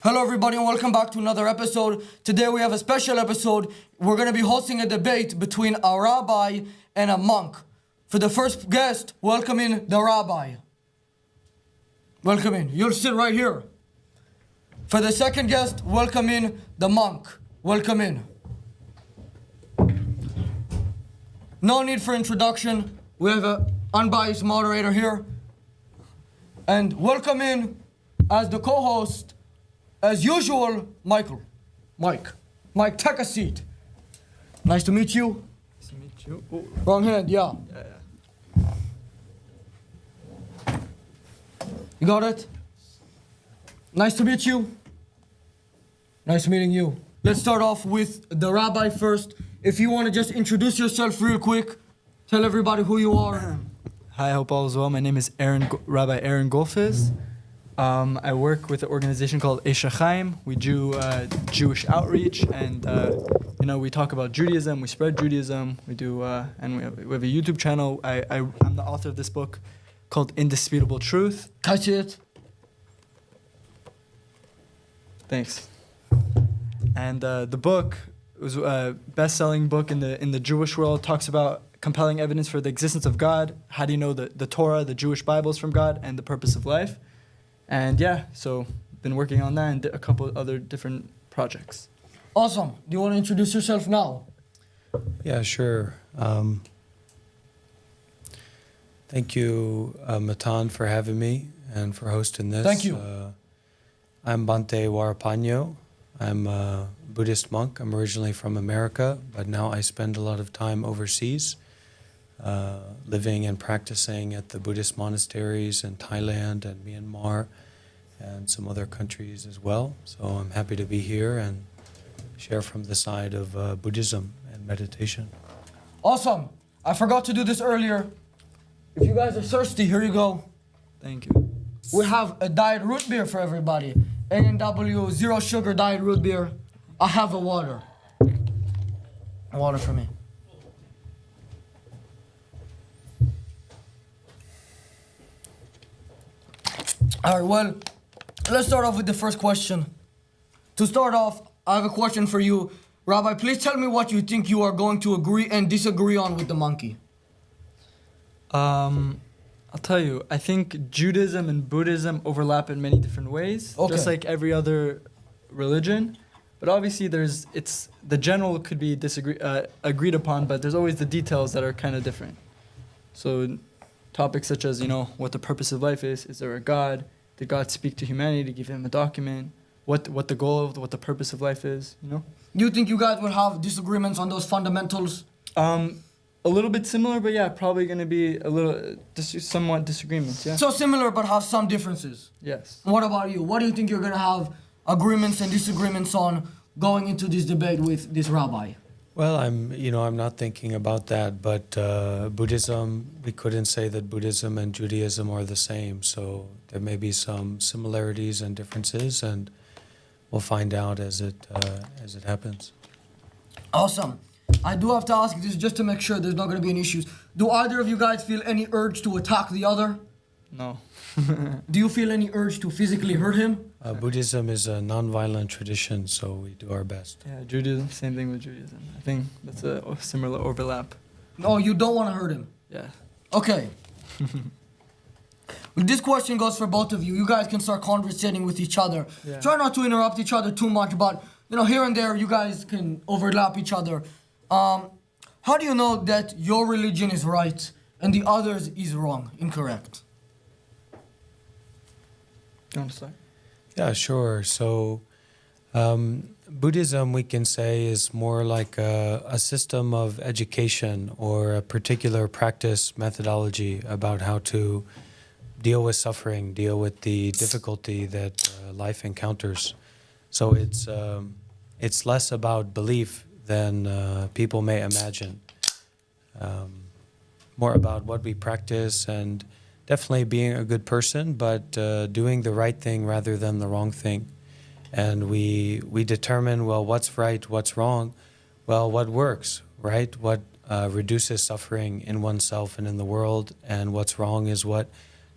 Hello everybody and welcome back to another episode. Today we have a special episode. We're going to be hosting a debate between a rabbi and a monk. For the first guest, welcome in the rabbi. Welcome in. You'll sit right here. For the second guest, welcome in the monk. Welcome in. No need for introduction. We have an unbiased moderator here. And welcome in as the co-host, as usual, Michael. Mike, take a seat. Nice to meet you. Nice to meet you. Oh. Wrong hand, yeah. You got it? Nice to meet you. Nice meeting you. Let's start off with the rabbi first. If you want to just introduce yourself real quick, tell everybody who you are. Hi, I hope all is well. My name is Rabbi Aaron Golfis. I work with an organization called Esha Chaim. We do Jewish outreach, and we talk about Judaism. We spread Judaism. We do, and we have a YouTube channel. I'm the author of this book called Indisputable Truth. Catch it. Thanks. And the book was a best-selling book in the Jewish world. Talks about compelling evidence for the existence of God. How do you know the Torah, the Jewish Bible is from God, and the purpose of life? And so been working on that and a couple other different projects. Awesome. Do you want to introduce yourself now? Yeah, sure. Thank you, Matan, for having me and for hosting this. Thank you. I'm Bante Warapano. I'm a Buddhist monk. I'm originally from America, but now I spend a lot of time overseas, living and practicing at the Buddhist monasteries in Thailand and Myanmar and some other countries as well. So I'm happy to be here and share from the side of Buddhism and meditation. Awesome. I forgot to do this earlier. If you guys are thirsty, here you go. Thank you. We have a diet root beer for everybody. A&W, zero sugar diet root beer. I have a water. Water for me. All right, well, let's start off with the first question. To start off, I have a question for you. Rabbi, please tell me what you think you are going to agree and disagree on with the monkey. I'll tell you, I think Judaism and Buddhism overlap in many different ways, just like every other religion. But obviously the general could be agreed upon, but there's always the details that are kind of different. So topics such as, what the purpose of life is there a God? Did God speak to humanity to give him a document? What the goal of, what the purpose of life is, You think you guys would have disagreements on those fundamentals? A little bit similar, but probably going to be a little, somewhat disagreements, yeah. So similar, but have some differences. Yes. What about you? What do you think you're going to have agreements and disagreements on going into this debate with this rabbi? Well, I'm not thinking about that, but Buddhism, we couldn't say that Buddhism and Judaism are the same, so there may be some similarities and differences, and we'll find out as it happens. Awesome. I do have to ask this just to make sure there's not going to be any issues. Do either of you guys feel any urge to attack the other? No. Do you feel any urge to physically hurt him? Buddhism is a non-violent tradition, so we do our best. Yeah, Judaism, same thing with Judaism. I think that's a similar overlap. No, you don't want to hurt him? Yeah. Okay. This question goes for both of you. You guys can start conversating with each other. Yeah. Try not to interrupt each other too much, but here and there you guys can overlap each other. How do you know that your religion is right and the others is wrong, incorrect? You want to start? Yeah, sure. So Buddhism, we can say, is more like a system of education or a particular practice methodology about how to deal with suffering, deal with the difficulty that life encounters. So it's less about belief than people may imagine. More about what we practice and definitely being a good person, but doing the right thing rather than the wrong thing. And we determine, well, what's right, what's wrong? Well, what works, right? What reduces suffering in oneself and in the world, and what's wrong is what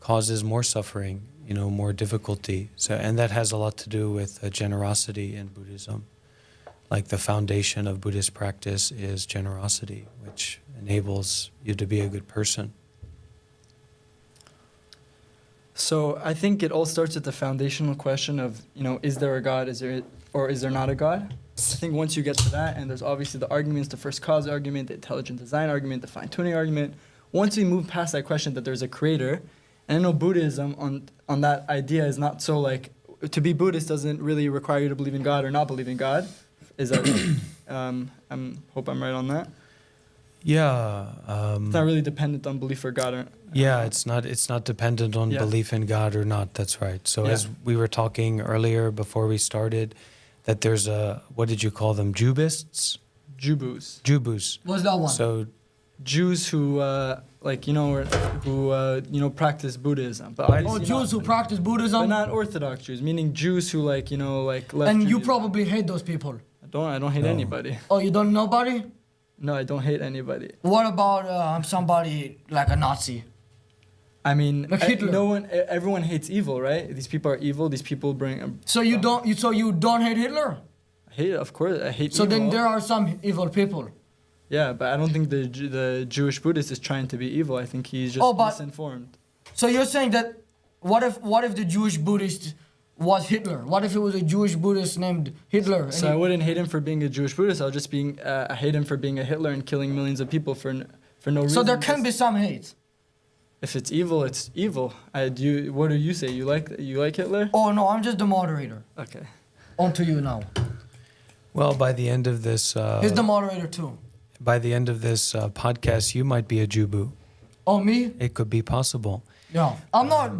causes more suffering more difficulty. So, and that has a lot to do with generosity in Buddhism. Like the foundation of Buddhist practice is generosity, which enables you to be a good person. So I think it all starts with the foundational question of, is there a God, is there not a God? I think once you get to that, and there's obviously the arguments, the first cause argument, the intelligent design argument, the fine-tuning argument. Once we move past that question that there's a creator, and I know Buddhism on that idea is not so like, to be Buddhist doesn't really require you to believe in God or not believe in God. Is that right? Hope I'm right on that. Yeah. It's not really dependent on belief or God. Yeah, it's not dependent on belief in God or not. That's right. So as we were talking earlier before we started, that there's what did you call them? Jubists? Jubus. What's that one? So Jews who practice Buddhism. But Jews who practice Buddhism? But not Orthodox Jews, meaning Jews who left And Judaism. you probably hate those people. I don't hate anybody. Oh, you don't know nobody? No, I don't hate anybody. What about somebody like a Nazi? I mean, Like Hitler. Everyone hates evil, right? These people are evil. These people bring. So you don't hate Hitler? I hate, of course, I hate. So evil. then there are some evil people. Yeah, but I don't think the Jewish Buddhist is trying to be evil. I think he's just misinformed. So you're saying that what if the Jewish Buddhist was Hitler? What if it was a Jewish Buddhist named Hitler? So I wouldn't hate him for being a Jewish Buddhist. I'll just I hate him for being a Hitler and killing millions of people for no reason. So there can be some hate. If it's evil, it's evil. What do you say? You like Hitler? Oh no, I'm just the moderator. Okay. On to you now. well, by the end of this, He's the moderator too. by the end of this podcast, you might be a Jubu. Oh me? It could be possible. Yeah. I'm not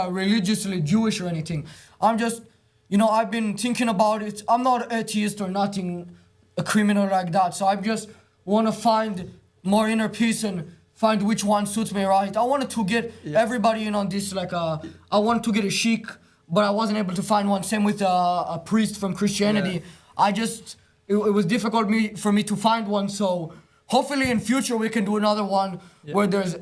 religiously Jewish or anything. I'm just, I've been thinking about it. I'm not atheist or nothing, a criminal like that. So I just want to find more inner peace and find which one suits me right. I wanted to get everybody in on this. I wanted to get a sheikh, but I wasn't able to find one. Same with a priest from Christianity. Yeah. It was difficult for me to find one. So hopefully in future we can do another one where there's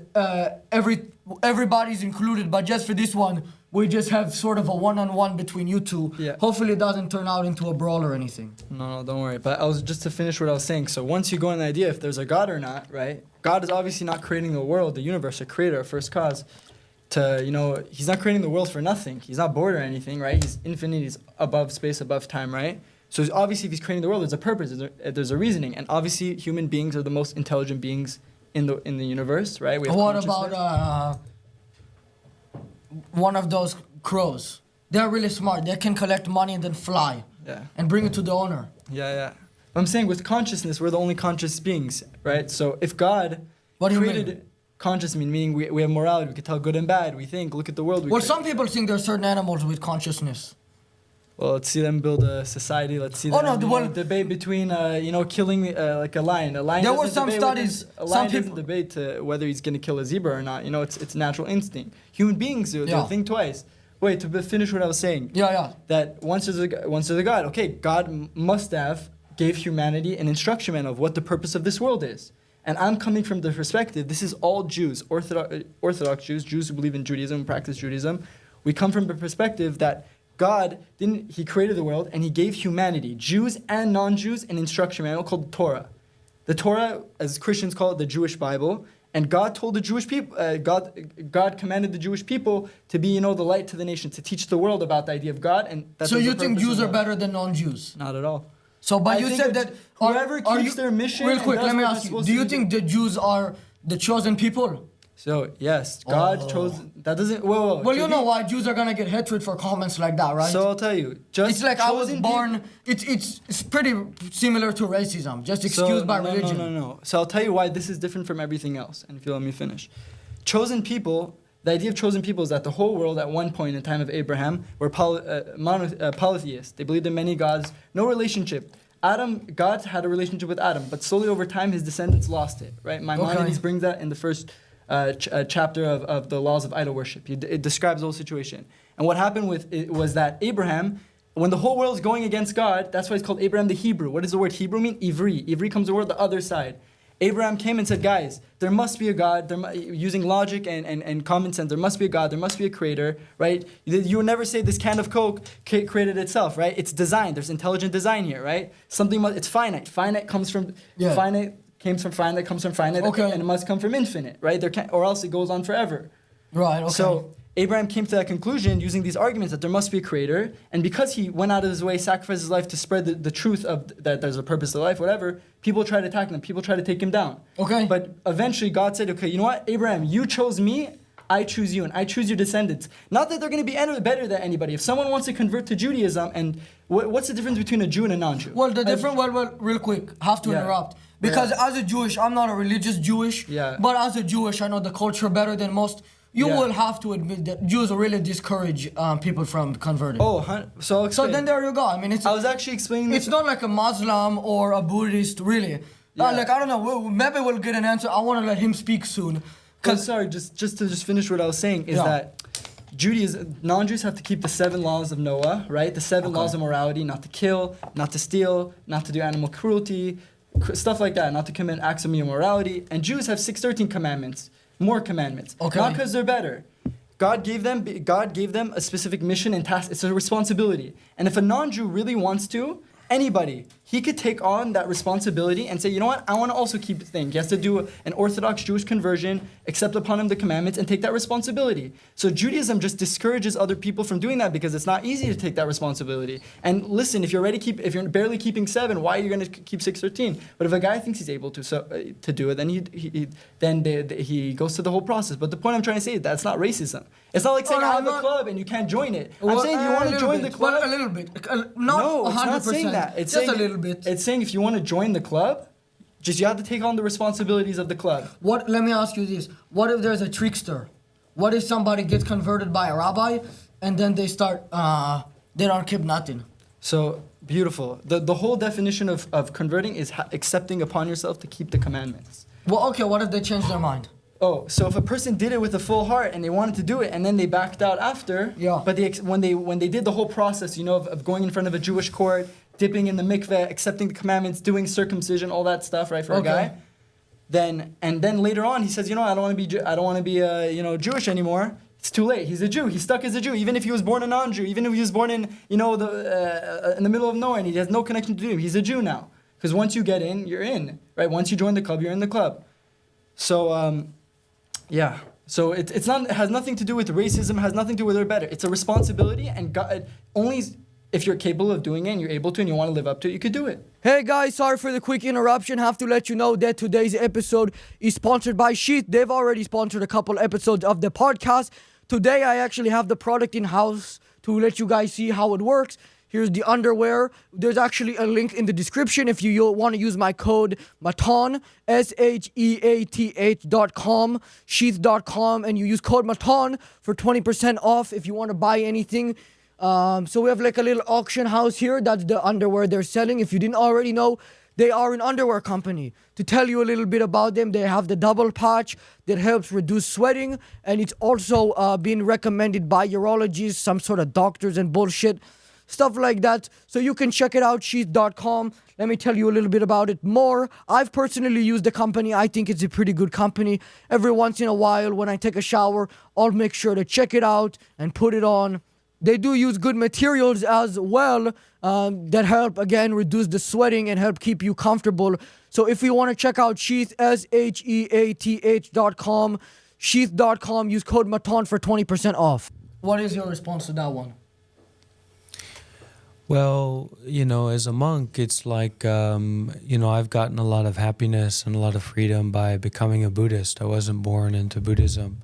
everybody's included. But just for this one, we just have sort of a one-on-one between you two. Yeah. Hopefully it doesn't turn out into a brawl or anything. No, don't worry. But I was just to finish what I was saying. So once you go in the idea if there's a God or not, right? God is obviously not creating the world, the universe, a creator, a first cause. He's not creating the world for nothing. He's not bored or anything, right? He's infinite. He's above space, above time, right? So obviously, if he's creating the world, there's a purpose. There's a reasoning, and obviously, human beings are the most intelligent beings in the universe, right? We have what about one of those crows? They're really smart. They can collect money and then fly. Yeah. And bring it to the owner. Yeah. But I'm saying with consciousness, we're the only conscious beings, right? So if God created conscious, meaning we have morality, we can tell good and bad, we think, look at the world. Some people think there are certain animals with consciousness. Well, let's see them build a society. Let's see them debate between, killing like a lion. A lion. There were some studies. A lion doesn't debate whether he's going to kill a zebra or not. It's natural instinct. Human beings they'll think twice. Wait, to finish what I was saying. Yeah. That once there's a God, okay, God must have gave humanity an instruction manual of what the purpose of this world is. And I'm coming from the perspective, this is all Jews, Orthodox Jews, Jews who believe in Judaism, practice Judaism. We come from the perspective that God he created the world and he gave humanity, Jews and non-Jews, an instruction manual called the Torah. The Torah, as Christians call it, the Jewish Bible. And God told the Jewish people, God commanded the Jewish people to be, the light to the nation, to teach the world about the idea of God. And so you think Jews are better than non-Jews? Not at all. So, but you said that whoever keeps their mission. Real quick, let me ask you: do you think the Jews are the chosen people? So yes, God chose. That doesn't. Whoa. Well, you know why Jews are gonna get hatred for comments like that, right? So I'll tell you. It's like I was born. It's pretty similar to racism, just excused by religion. No. So I'll tell you why this is different from everything else. And if you let me finish, chosen people. The idea of chosen people is that the whole world at one point in the time of Abraham were polytheists. They believed in many gods, no relationship. God had a relationship with Adam, but slowly over time his descendants lost it, right? Maimonides brings that in the first chapter of the laws of idol worship. It describes the whole situation. And what happened with it was that Abraham, when the whole world is going against God, that's why it's called Abraham the Hebrew. What does the word Hebrew mean? Ivri. Ivri comes the word the other side. Abraham came and said, guys, there must be a God. Using logic and common sense, there must be a God. There must be a creator, right? You would never say this can of Coke created itself, right? It's designed. There's intelligent design here, right? It's finite. Finite comes from finite. Comes from finite, comes from finite, and it must come from infinite, right? Or else it goes on forever. Right, okay. So Abraham came to that conclusion using these arguments that there must be a creator, and because he went out of his way, sacrificed his life to spread the truth of that there's a purpose to life, whatever, people tried to attack him, people tried to take him down. Okay. But eventually God said, okay, you know what, Abraham, you chose me, I choose you, and I choose your descendants. Not that they're going to be any better than anybody. If someone wants to convert to Judaism, and what's the difference between a Jew and a non-Jew? Well, real quick, have to interrupt. Because as a Jewish, I'm not a religious Jewish, but as a Jewish, I know the culture better than most. You will have to admit that Jews really discourage people from converting. So then there you go. I mean, I was actually explaining this. It's not like a Muslim or a Buddhist, really. Like, I don't know, maybe we'll get an answer. I want to let him speak soon. Sorry, just to finish what I was saying is that non-Jews have to keep the 7 laws of Noah, right? The 7 laws of morality: not to kill, not to steal, not to do animal cruelty, stuff like that, not to commit acts of immorality. And Jews have 613 commandments, more commandments. Not because they're better. God gave them a specific mission and task. It's a responsibility. And if a non-Jew really wants to, anybody, he could take on that responsibility and say, you know what, I want to also keep the thing. He has to do an Orthodox Jewish conversion, accept upon him the commandments, and take that responsibility. So Judaism just discourages other people from doing that because it's not easy to take that responsibility. And listen, if you're barely keeping 7, why are you going to keep 613? But if a guy thinks he's able to do it, then he goes through the whole process. But the point I'm trying to say is that's not racism. It's not like saying I have a club and you can't join it. I'm saying you want to join the club. Well, a little bit. Not 100%. It's not saying that. It's just saying, a little bit. It's saying if you want to join the club, you have to take on the responsibilities of the club. Let me ask you this. What if there's a trickster? What if somebody gets converted by a rabbi and then they don't keep nothing? So, beautiful. The whole definition of converting is accepting upon yourself to keep the commandments. Well, okay, what if they change their mind? So if a person did it with a full heart and they wanted to do it and then they backed out after, but when they did the whole process, of going in front of a Jewish court, dipping in the mikveh, accepting the commandments, doing circumcision, all that stuff, right, for a guy, then later on he says, I don't want to be Jewish anymore. It's too late. He's a Jew. He's stuck as a Jew. Even if he was born a non-Jew, even if he was born in in the middle of nowhere and he has no connection to Judaism, he's a Jew now. Because once you get in, you're in, right? Once you join the club, you're in the club. So So it has nothing to do with racism. Has nothing to do with they're better. It's a responsibility, and God only if you're capable of doing it and you're able to and you want to live up to it, you could do it. Hey guys, sorry for the quick interruption. Have to let you know that today's episode is sponsored by Sheath. They've already sponsored a couple episodes of the podcast. Today I actually have the product in-house to let you guys see how it works. Here's the underwear. There's actually a link in the description if you want to use my code Matan, SHEATH.com, sheath.com, and you use code Matan for 20% off if you want to buy anything. So we have like a little auction house here. That's the underwear they're selling. If you didn't already know, they are an underwear company. To tell you a little bit about them, they have the double patch that helps reduce sweating, and it's also been recommended by urologists, some sort of doctors and bullshit, stuff like that. So you can check it out, sheath.com. Let me tell you a little bit about it more. I've personally used the company. I think it's a pretty good company. Every once in a while when I take a shower, I'll make sure to check it out and put it on. They do use good materials as well that help, again, reduce the sweating and help keep you comfortable. So if you want to check out Sheath, SHEATH.com, sheath.com, use code Matan for 20% off. What is your response to that one? Well, as a monk, it's like, I've gotten a lot of happiness and a lot of freedom by becoming a Buddhist. I wasn't born into Buddhism.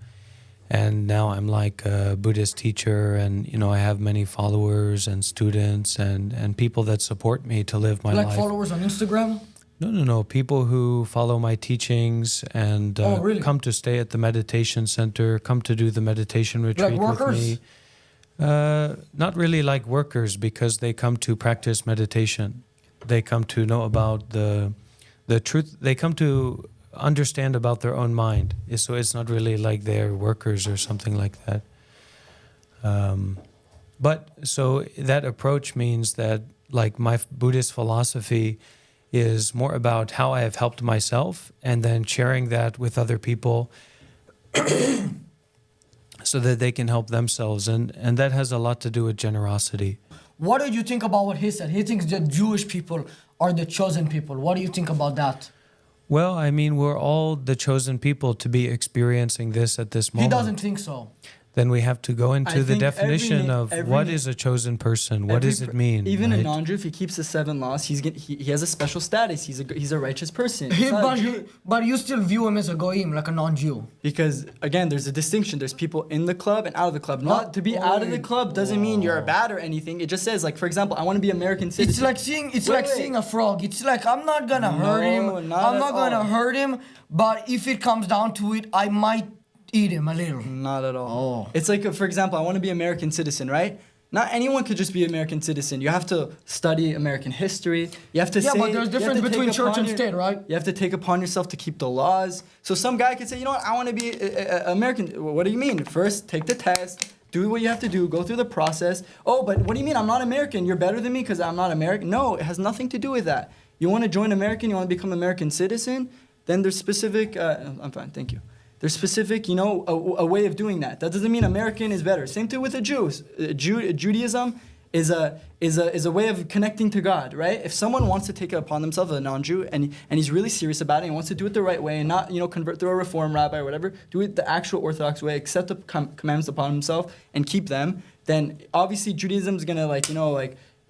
And now I'm like a Buddhist teacher, and, I have many followers and students and people that support me to live my life. Like followers on Instagram? No. People who follow my teachings and really? Come to stay at the meditation center, come to do the meditation retreat like with me. Not really like workers, because they come to practice meditation. They come to know about the truth. They come to understand about their own mind. So it's not really like they're workers or something like that. But so that approach means that, like, my Buddhist philosophy is more about how I have helped myself and then sharing that with other people so that they can help themselves. And that has a lot to do with generosity. What did you think about what he said? He thinks that Jewish people are the chosen people. What do you think about that? Well, I mean, we're all the chosen people to be experiencing this at this moment. He doesn't think so. Then we have to go into I the think definition of what is a chosen person. What does it mean? Even a right? non-Jew, if he keeps the 7 laws, he has a special status. He's a righteous person. But you still view him as a goyim, like a non-Jew. Because again, there's a distinction. There's people in the club and out of the club. Not to be out of the club doesn't mean you're bad or anything. It just says, like, for example, I want to be American citizen. It's like seeing a frog. It's like I'm not gonna hurt him. I'm not gonna hurt him. But if it comes down to it, I might eat him a little. Not at all. Oh. It's like, for example, I want to be American citizen, right? Not anyone could just be American citizen. You have to study American history. You have to but there's difference between church and state, right? You have to take upon yourself to keep the laws. So some guy could say, you know what, I want to be American. What do you mean? First, take the test. Do what you have to do. Go through the process. Oh, but what do you mean? I'm not American. You're better than me because I'm not American. No, it has nothing to do with that. You want to join American? You want to become American citizen? Then there's specific. I'm fine. Thank you. There's specific, a way of doing that. That doesn't mean American is better. Same thing with the Jews. Judaism is a way of connecting to God, right? If someone wants to take it upon themselves, a non-Jew, and he's really serious about it, and wants to do it the right way, and not convert through a reform rabbi or whatever, do it the actual Orthodox way, accept the commandments upon himself, and keep them. Then obviously Judaism is gonna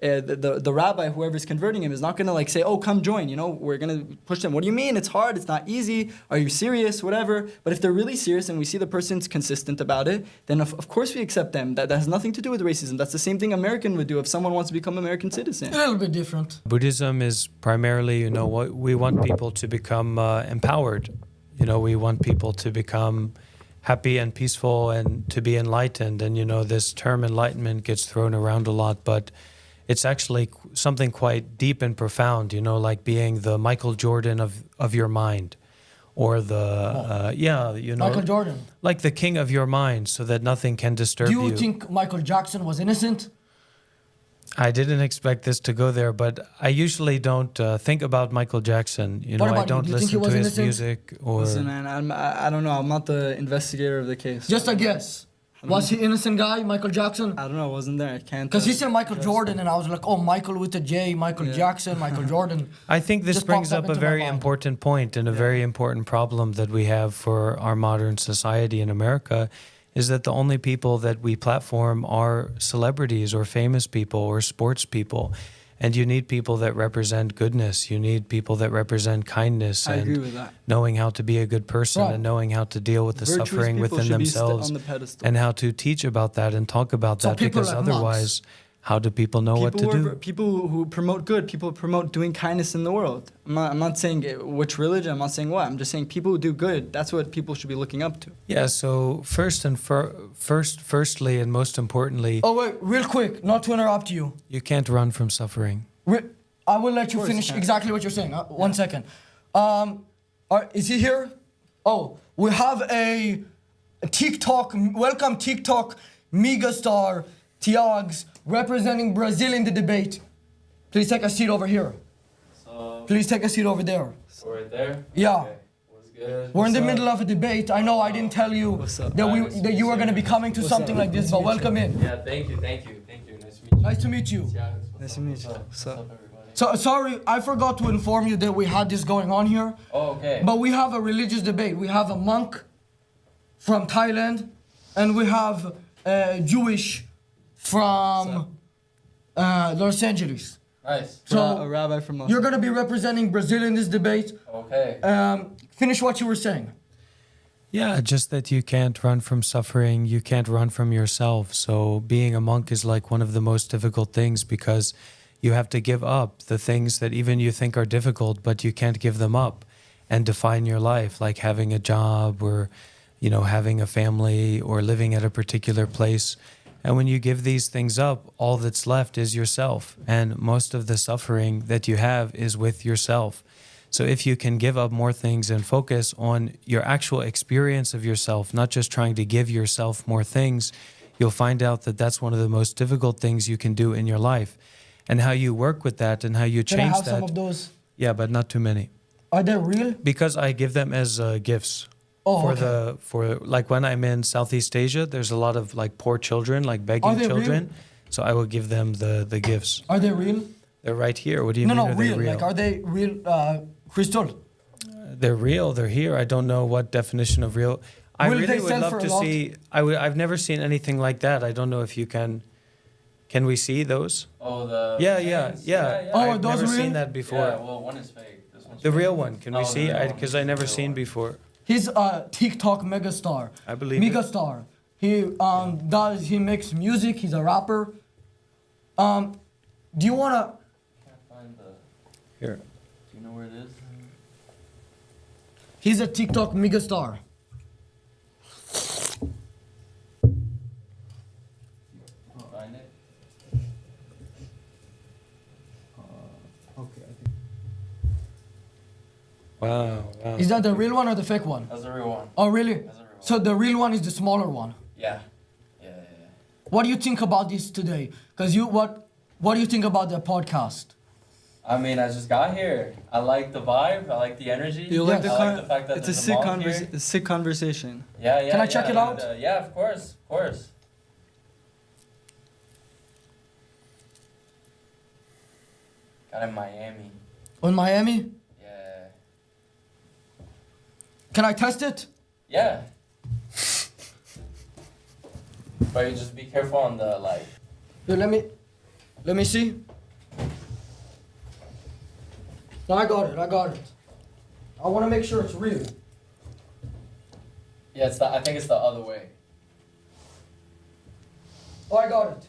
the rabbi, whoever's converting him, is not gonna say, oh, come join, we're gonna push them. What do you mean? It's hard, it's not easy, are you serious, whatever. But if they're really serious and we see the person's consistent about it, then of course we accept them. That has nothing to do with racism. That's the same thing American would do if someone wants to become American citizen. A little bit different. Buddhism is primarily, what we want people to become empowered. We want people to become happy and peaceful and to be enlightened. And, this term enlightenment gets thrown around a lot, but it's actually something quite deep and profound, like being the Michael Jordan of your mind, or Michael Jordan, like the king of your mind, so that nothing can disturb you. Do you think Michael Jackson was innocent? I didn't expect this to go there, but I usually don't think about Michael Jackson. I don't listen to his music. Or listen, man, I don't know. I'm not the investigator of the case. Just a guess. Was he innocent guy, Michael Jackson? I don't know. I wasn't there. I can't. Because he said Michael Jordan, and I was like, oh, Michael with a J, Michael Jackson, Michael Jordan. I think this brings up a very important point and a very important problem that we have for our modern society in America, is that the only people that we platform are celebrities or famous people or sports people. And you need people that represent goodness. You need people that represent kindness. I agree and with that. knowing how to be a good person, Right. and knowing how to deal with the Virtuous suffering people within should be themselves, on the pedestal. and how to teach about that and talk about So that, people because like otherwise, how do people know what to do? People who promote good, people who promote doing kindness in the world. I'm not saying which religion, I'm not saying what. I'm just saying people who do good, that's what people should be looking up to. Yeah, so firstly and most importantly, Oh, wait, real quick, not to interrupt you. you can't run from suffering. I will let you course, finish yeah. exactly what you're saying. 1 second. Is he here? Oh, we have a TikTok, welcome TikTok megastar, Tiags, representing Brazil in the debate. Please take a seat over here. Please take a seat over there. So right there? Yeah. Okay. What's good? We're in the middle of a debate. I know I didn't tell you What's up? that you were going to be coming to something like this, but welcome in. Yeah, thank you. Nice to meet you. Nice to meet you. Yeah, Nice to meet you. What's up, everybody? So sorry, I forgot to inform you that we had this going on here. Oh, okay. But we have a religious debate. We have a monk from Thailand, and we have a Jewish from Los Angeles. Nice. So a rabbi from Los you're going to be representing Brazil in this debate. Okay. Finish what you were saying. Yeah, just that you can't run from suffering, you can't run from yourself. So being a monk is like one of the most difficult things, because you have to give up the things that even you think are difficult, but you can't give them up and define your life, like having a job or, having a family or living at a particular place. And when you give these things up, all that's left is yourself. And most of the suffering that you have is with yourself. So if you can give up more things and focus on your actual experience of yourself, not just trying to give yourself more things, you'll find out that that's one of the most difficult things you can do in your life. And how you work with that and how you Can I change have that. some of those? Yeah, but not too many. Are they real? Because I give them as gifts. Oh, For okay. for like when I'm in Southeast Asia, there's a lot of like poor children, like begging they children. real? So I will give them the gifts. Are they real? They're right here. What do you No, mean? no, Are they real. real? Like, are they real crystal? They're real. They're here. I don't know what definition of real. I Will really they would sell love for a to lot? see. I've never seen anything like that. I don't know if you can. Can we see those? Oh, the. Yeah, paintings? yeah. Oh, I've those never real? seen that before. Yeah, well, one is fake. This one's The fake. real one. Can we Oh, see? the real one. Because I never The real seen one. before. He's a TikTok megastar. I believe it. Megastar. He makes music. He's a rapper. Do you wanna? Can't find the. Here. Do you know where it is? He's a TikTok megastar. Find it? Okay. Wow. Wow. Is that the real one or the fake one? That's the real one. Oh, really? That's the real one. So the real one is the smaller one. Yeah. Yeah. What do you think about this today? Cause what do you think about the podcast? I mean, I just got here. I like the vibe. I like the energy. You like Yes. the, I like the fact that it's a there's sick, monk here. sick conversation. Yeah, yeah. Can I check yeah, it out? and, yeah, of course, of course. Got in Miami. In Miami? Yeah. Can I test it? Yeah. But you just be careful on the like. Here, let me see. No, I got it. I want to make sure it's real. Yeah, it's the. I think it's the other way. Oh, I got it.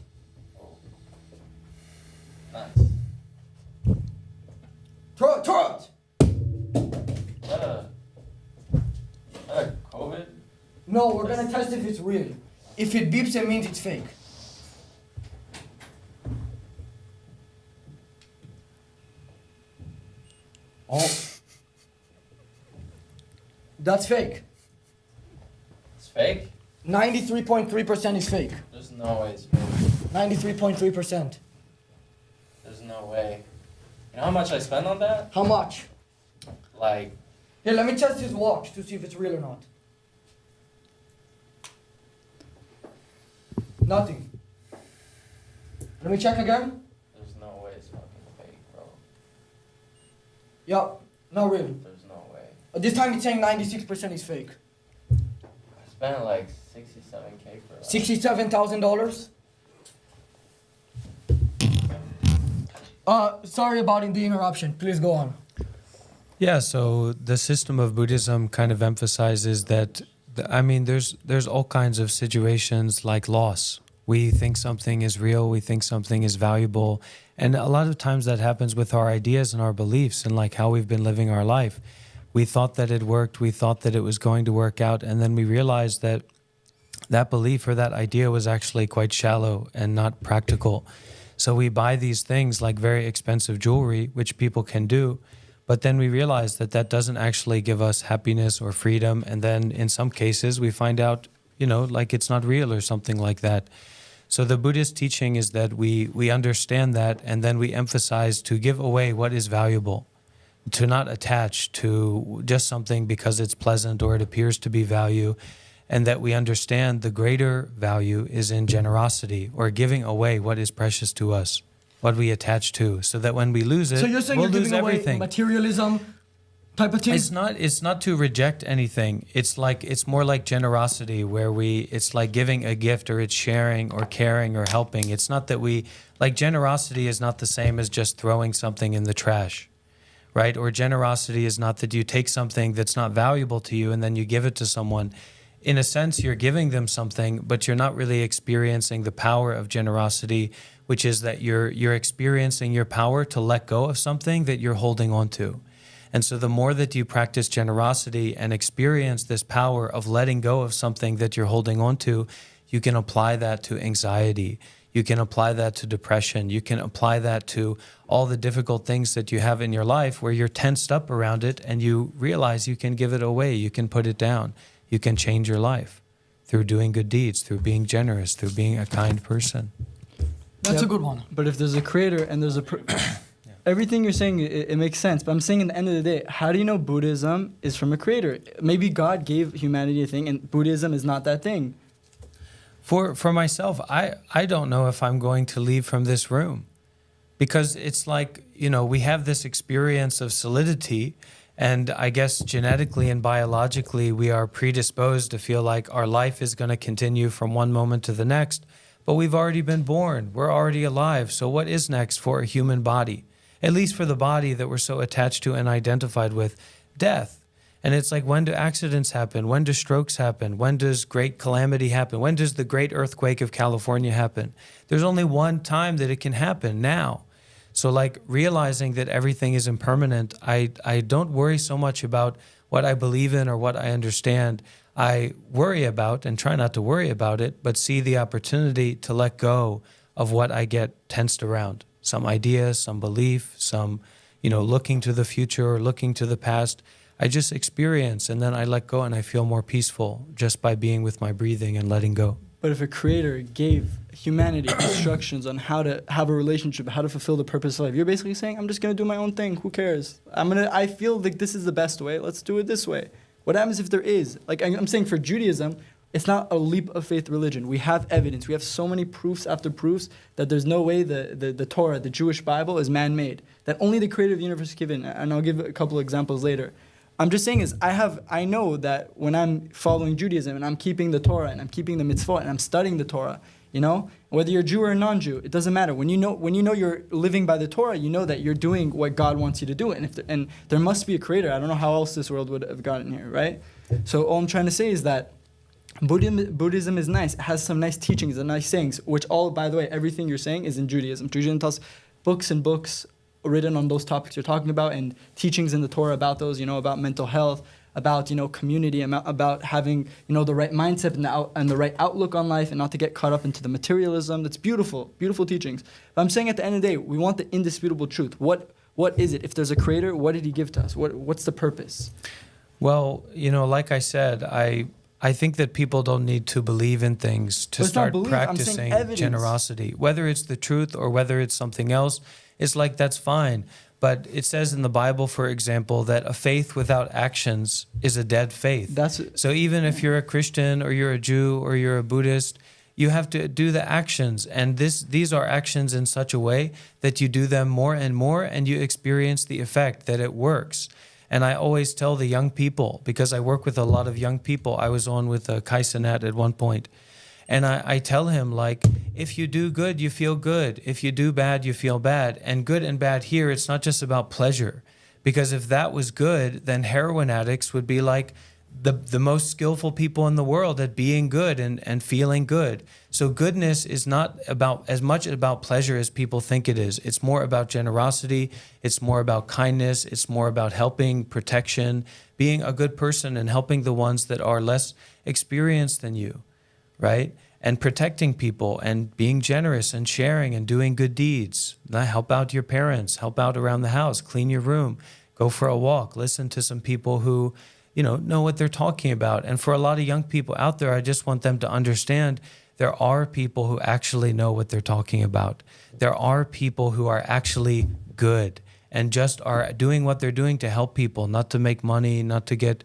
Nice. Throw it. Is that a COVID? No, we're gonna test if it's real. If it beeps, it means it's fake. Oh. That's fake. It's fake. 93.3% is fake. There's no way it's fake. 93.3%. There's no way. You know how much I spend on that? How much? Like, Here, let me test his watch to see if it's real or not. Nothing. Let me check again. there's no way it's fucking fake, bro. Yup, not real. There's no way. This time it's saying 96% is fake. I spent like 67K for that. $67,000. Sorry about the interruption. Please go on. Yeah, so the system of Buddhism kind of emphasizes that, there's all kinds of situations like loss. We think something is real, we think something is valuable, and a lot of times that happens with our ideas and our beliefs and like how we've been living our life. We thought that it worked, we thought that it was going to work out, and then we realized that that belief or that idea was actually quite shallow and not practical. So we buy these things like very expensive jewelry, which people can do, but then we realize that that doesn't actually give us happiness or freedom. And then in some cases we find out, like it's not real or something like that. So the Buddhist teaching is that we understand that, and then we emphasize to give away what is valuable, to not attach to just something because it's pleasant or it appears to be value, and that we understand the greater value is in generosity or giving away what is precious to us, what we attach to, so that when we lose it, So you're saying we'll you're lose giving away everything. materialism type of thing? It's not to reject anything. It's more like generosity, where it's like giving a gift, or it's sharing or caring or helping. It's not that generosity is not the same as just throwing something in the trash, right? Or generosity is not that you take something that's not valuable to you and then you give it to someone. In a sense, you're giving them something, but you're not really experiencing the power of generosity, which is that you're experiencing your power to let go of something that you're holding on to. And so the more that you practice generosity and experience this power of letting go of something that you're holding on to, you can apply that to anxiety. You can apply that to depression. You can apply that to all the difficult things that you have in your life where you're tensed up around it, and you realize you can give it away. You can put it down. You can change your life through doing good deeds, through being generous, through being a kind person. That's a good one. But if there's a creator and there's a everything you're saying, it makes sense. But I'm saying, in the end of the day, how do you know Buddhism is from a creator? Maybe God gave humanity a thing, and Buddhism is not that thing. For myself, I don't know if I'm going to leave from this room, because it's like, we have this experience of solidity, and I guess genetically and biologically we are predisposed to feel like our life is going to continue from one moment to the next, but we've already been born, we're already alive, so what is next for a human body? At least for the body that we're so attached to and identified with, death. And it's like, when do accidents happen? When do strokes happen? When does great calamity happen? When does the great earthquake of California happen? There's only one time that it can happen, now. So like realizing that everything is impermanent, I don't worry so much about what I believe in or what I understand. I worry about, and try not to worry about it, but see the opportunity to let go of what I get tensed around. Some idea, some belief, some, looking to the future or looking to the past. I just experience, and then I let go, and I feel more peaceful just by being with my breathing and letting go. But if a creator gave humanity instructions on how to have a relationship, how to fulfill the purpose of life, you're basically saying, I'm just going to do my own thing. Who cares? I feel like this is the best way. Let's do it this way. What happens if there is? Like I'm saying, for Judaism, it's not a leap of faith religion. We have evidence. We have so many proofs after proofs that there's no way the Torah, the Jewish Bible, is man-made. That only the creator of the universe is given. And I'll give a couple of examples later. I'm just saying I know that when I'm following Judaism and I'm keeping the Torah and I'm keeping the mitzvot and I'm studying the Torah, whether you're a Jew or a non-Jew, it doesn't matter. When you know you're living by the Torah, you know that you're doing what God wants you to do. And there must be a creator. I don't know how else this world would have gotten here, right? So all I'm trying to say is that Buddhism is nice. It has some nice teachings and nice sayings, which all, by the way, everything you're saying is in Judaism. Judaism tells books and books written on those topics you're talking about, and teachings in the Torah about those, about mental health, about, community, about having, the right mindset and the right outlook on life, and not to get caught up into the materialism. That's beautiful, beautiful teachings. But I'm saying at the end of the day, we want the indisputable truth. What is it? If there's a creator, what did he give to us? What's the purpose? Well, like I said, I think that people don't need to believe in things to start practicing generosity. Whether it's the truth or whether it's something else, it's like, that's fine. But it says in the Bible, for example, that a faith without actions is a dead faith. So even if you're a Christian or you're a Jew or you're a Buddhist, you have to do the actions. And these are actions in such a way that you do them more and more, and you experience the effect that it works. And I always tell the young people, because I work with a lot of young people. I was on with Kai Cenat at one point. And I tell him, like, if you do good, you feel good. If you do bad, you feel bad. And good and bad here, it's not just about pleasure. Because if that was good, then heroin addicts would be like the most skillful people in the world at being good and feeling good. So goodness is not about as much about pleasure as people think it is. It's more about generosity. It's more about kindness. It's more about helping, protection, being a good person and helping the ones that are less experienced than you, right? And protecting people and being generous and sharing and doing good deeds. Help out your parents, help out around the house, clean your room, go for a walk, listen to some people who know what they're talking about. And for a lot of young people out there, I just want them to understand there are people who actually know what they're talking about. There are people who are actually good and just are doing what they're doing to help people, not to make money, not to get,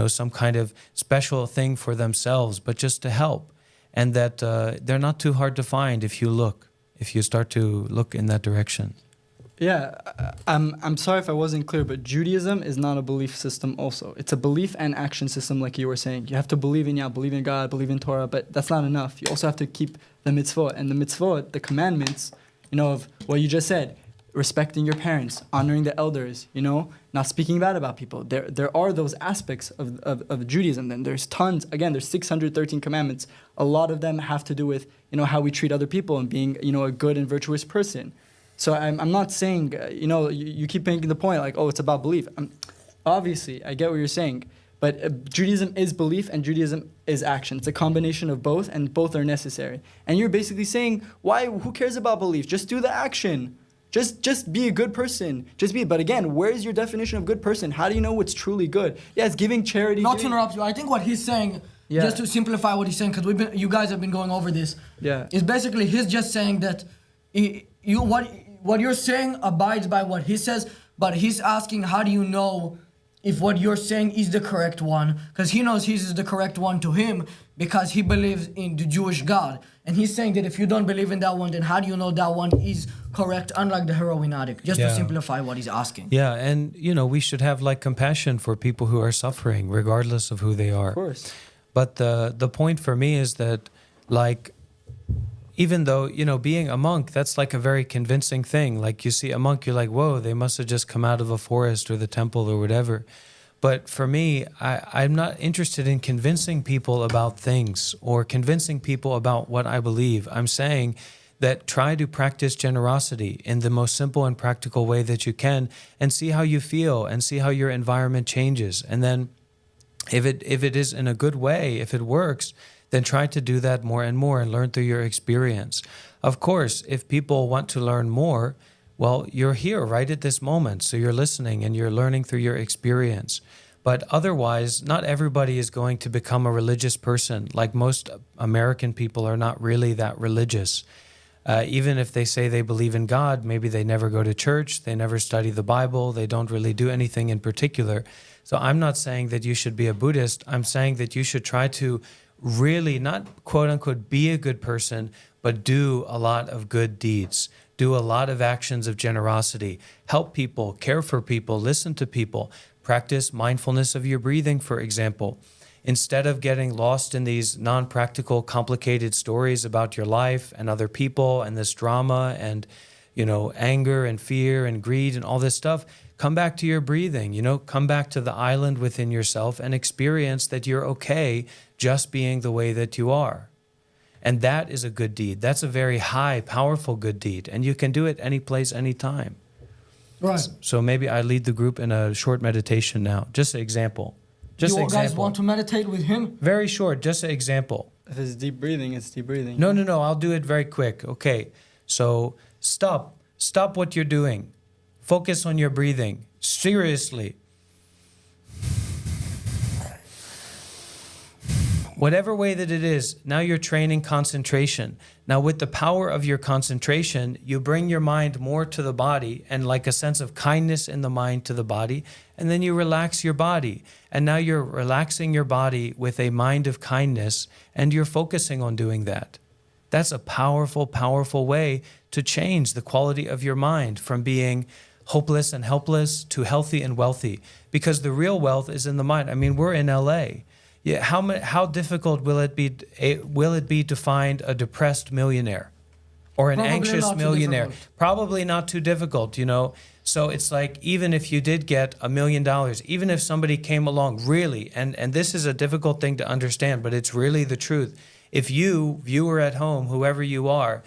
some kind of special thing for themselves, but just to help. And that they're not too hard to find if you start to look in that direction. Yeah, I'm sorry if I wasn't clear, but Judaism is not a belief system also. It's a belief and action system, like you were saying. You have to believe in believe in God, believe in Torah, but that's not enough. You also have to keep the mitzvot. And the mitzvot, the commandments, of what you just said, respecting your parents, honoring the elders, not speaking bad about people. There are those aspects of Judaism. Then there's tons, again, there's 613 commandments. A lot of them have to do with, how we treat other people and being, a good and virtuous person. So I'm not saying, you keep making the point like, oh, it's about belief. Obviously, I get what you're saying. But Judaism is belief and Judaism is action. It's a combination of both, and both are necessary. And you're basically saying, who cares about belief? Just do the action. Just be a good person. But again, where is your definition of good person? How do you know what's truly good? Yeah, it's giving charity. Not to interrupt you, I think what he's saying, just to simplify what he's saying, because you guys have been going over this. Yeah. Is basically he's just saying that what you're saying abides by what he says, but he's asking, how do you know if what you're saying is the correct one? Because he knows his is the correct one to him because he believes in the Jewish God. And he's saying that if you don't believe in that one, then how do you know that one is correct, unlike the heroin addict? Just to simplify what he's asking. Yeah, and we should have like compassion for people who are suffering, regardless of who they are. Of course. But the point for me is that, like, even though, being a monk, that's like a very convincing thing. Like, you see a monk, you're like, whoa, they must have just come out of a forest or the temple or whatever. But for me, I'm not interested in convincing people about things or convincing people about what I believe. I'm saying that try to practice generosity in the most simple and practical way that you can and see how you feel and see how your environment changes. And then if it is in a good way, if it works, then try to do that more and more and learn through your experience. Of course, if people want to learn more, well, you're here right at this moment, so you're listening and you're learning through your experience. But otherwise, not everybody is going to become a religious person. Like, most American people are not really that religious. Even if they say they believe in God, maybe they never go to church, they never study the Bible, they don't really do anything in particular. So I'm not saying that you should be a Buddhist. I'm saying that you should try to really not, quote unquote, be a good person, but do a lot of good deeds. Do a lot of actions of generosity. Help people, care for people, listen to people. Practice mindfulness of your breathing, for example. Instead of getting lost in these non-practical, complicated stories about your life and other people and this drama and, anger and fear and greed and all this stuff, come back to your breathing, come back to the island within yourself and experience that you're okay just being the way that you are. And that is a good deed. That's a very high, powerful good deed. And you can do it any place, any time. Right. So maybe I lead the group in a short meditation now. Just an example. Just an you example. guys want to meditate with him? Very short, just an example. If it's deep breathing, it's deep breathing. No, I'll do it very quick. Okay, so stop what you're doing. Focus on your breathing. Seriously. Whatever way that it is, now you're training concentration. Now, with the power of your concentration, you bring your mind more to the body and like a sense of kindness in the mind to the body, and then you relax your body. And now you're relaxing your body with a mind of kindness, and you're focusing on doing that. That's a powerful, powerful way to change the quality of your mind from being hopeless and helpless to healthy and wealthy, because the real wealth is in the mind. I mean, we're in LA. Yeah, how difficult will it be to find a depressed millionaire or an Probably anxious millionaire? Probably not too difficult, So it's like, even if you did get $1 million, even if somebody came along really, and this is a difficult thing to understand, but it's really the truth. If you, viewer at home, whoever you are,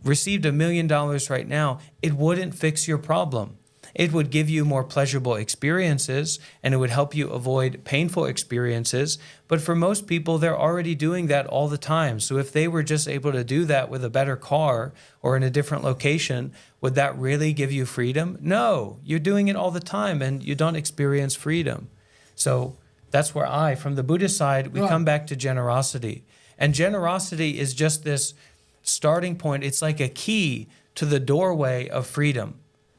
received $1 million right now, it wouldn't fix your problem. It would give you more pleasurable experiences, and it would help you avoid painful experiences. But for most people, they're already doing that all the time. So if they were just able to do that with a better car or in a different location, would that really give you freedom? No, you're doing it all the time and you don't experience freedom. So that's where from the Buddhist side, we come back to generosity. And generosity is just this starting point. It's like a key to the doorway of freedom.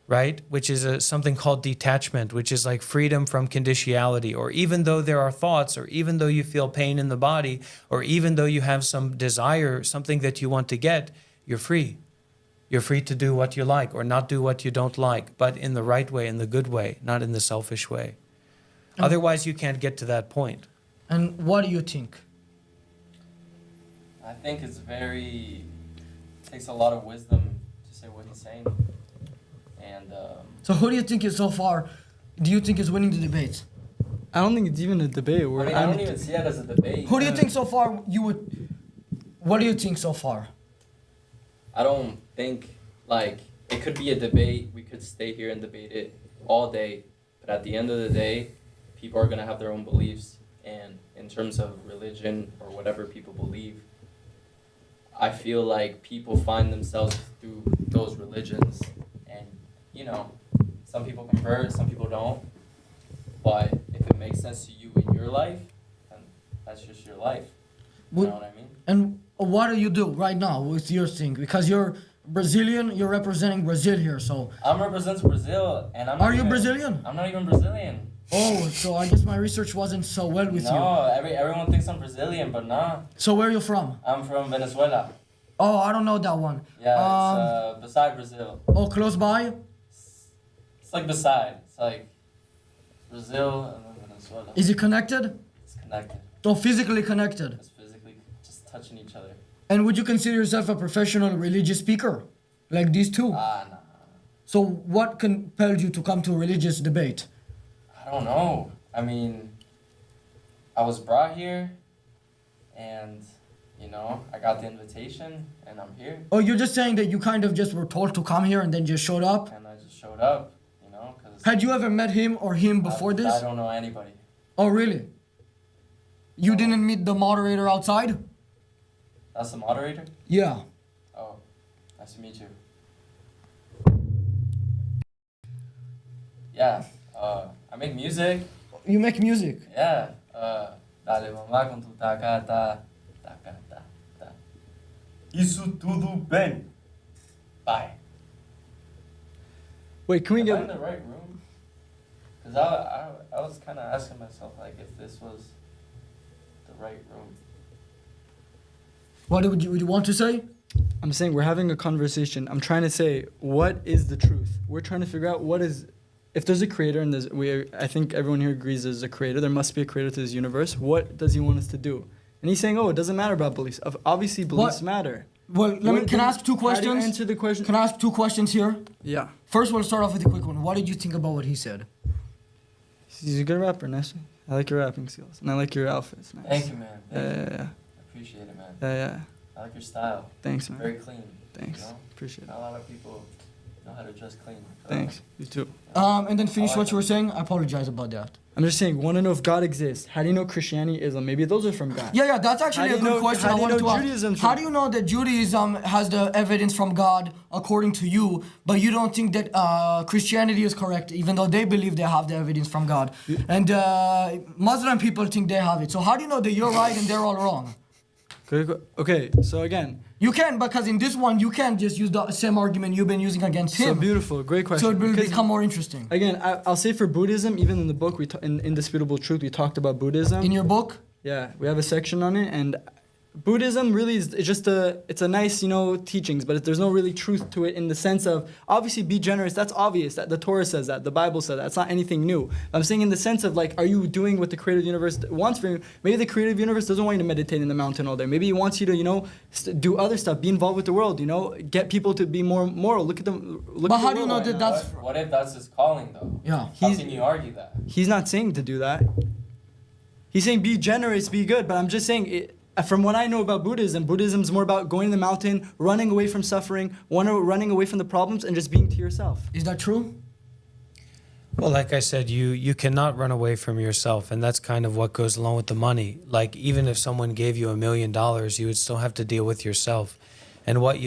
Right? Which is something called detachment, which is like freedom from conditionality. Or even though there are thoughts, or even though you feel pain in the body, or even though you have some desire, something that you want to get, you're free. You're free to do what you like or not do what you don't like, but in the right way, in the good way, not in the selfish way. Otherwise, you can't get to that point. And what do you think? I think takes a lot of wisdom to say what he's saying. And so who do you think is winning the debate? I don't think it's even a debate. I don't even see that as a debate. Who do you think so far what do you think so far? I don't think, it could be a debate. We could stay here and debate it all day. But at the end of the day, people are going to have their own beliefs. And in terms of religion or whatever people believe, I feel like people find themselves through those religions. And, some people convert, some people don't. But if it makes sense to you in your life, then that's just your life. You know what I mean? And what do you do right now with your thing? Because you're Brazilian. You're representing Brazil here, so. I'm representing Brazil, and I'm. Are you Brazilian? I'm not even Brazilian. Oh, so I guess my research wasn't so well with you. No, everyone thinks I'm Brazilian, but nah. So where are you from? I'm from Venezuela. Oh, I don't know that one. Yeah, it's beside Brazil. Oh, close by? It's like beside. It's like Brazil and then Venezuela. Is it connected? It's connected. Oh, physically connected. It's physically just touching each other. And would you consider yourself a professional religious speaker? Like these two? Nah. So what compelled you to come to a religious debate? I don't know. I mean, I was brought here, and I got the invitation, and I'm here. Oh, you're just saying that you kind of just were told to come here and then just showed up? And I just showed up, because. Had you ever met him or him before this? I don't know anybody. Oh, really? You didn't meet the moderator outside? That's the moderator? Yeah. Oh, nice to meet you. Yeah, I make music. You make music? Yeah. Dale mamá con tu tacata, tacata, ta. Isso tudo bem. Bye. Wait, can we Am I in get? the right room? Cause I was kind of asking myself like if this was the right room. What would you want to say? I'm saying we're having a conversation. I'm trying to say what is the truth. We're trying to figure out what is. If there's a creator and I think everyone here agrees there's a creator. There must be a creator to this universe. What does he want us to do? And he's saying, oh, it doesn't matter about beliefs. Obviously, beliefs matter. Well, can I ask two questions? How do you answer the question? Can I ask two questions here? Yeah. First, we'll start off with a quick one. What did you think about what he said? He's a good rapper, Nessie. I like your rapping skills, and I like your outfits. Nice. Thank you, man. Yeah. I appreciate it, man. Yeah. I like your style. Thanks, man. Very clean. Thanks. Appreciate it. Not a lot of people know how to dress clean. Thanks. You too. And then finish what you were saying. I apologize about that. I'm just saying, want to know if God exists. How do you know Christianity, Islam? Maybe those are from God. Yeah, that's actually a good question I wanted to ask. How do you know that Judaism has the evidence from God according to you, but you don't think that Christianity is correct, even though they believe they have the evidence from God? And Muslim people think they have it. So how do you know that you're right and they're all wrong? Okay, so again. You can, because in this one, you can't just use the same argument you've been using against him. So beautiful, great question. So it will become more interesting. Again, I'll say for Buddhism, even in the book, in Indisputable Truth, we talked about Buddhism. In your book? Yeah, we have a section on it, and Buddhism really is just it's a nice, teachings, but there's no really truth to it in the sense of, obviously be generous, that's obvious, that the Torah says that, the Bible says that, it's not anything new. I'm saying in the sense of like, are you doing what the creative universe wants from you? Maybe the creative universe doesn't want you to meditate in the mountain all day. Maybe he wants you to, do other stuff, be involved with the world, get people to be more moral. Look at them. But how do you know that that's... What if that's his calling though? Yeah. How can you argue that? He's not saying to do that. He's saying be generous, be good, but I'm just saying... From what I know about Buddhism's more about going to the mountain, running away from suffering, running away from the problems, and just being to yourself. Is that true? Well, like I said, you cannot run away from yourself, and that's kind of what goes along with the money. Like, even if someone gave you $1 million, you would still have to deal with yourself. And what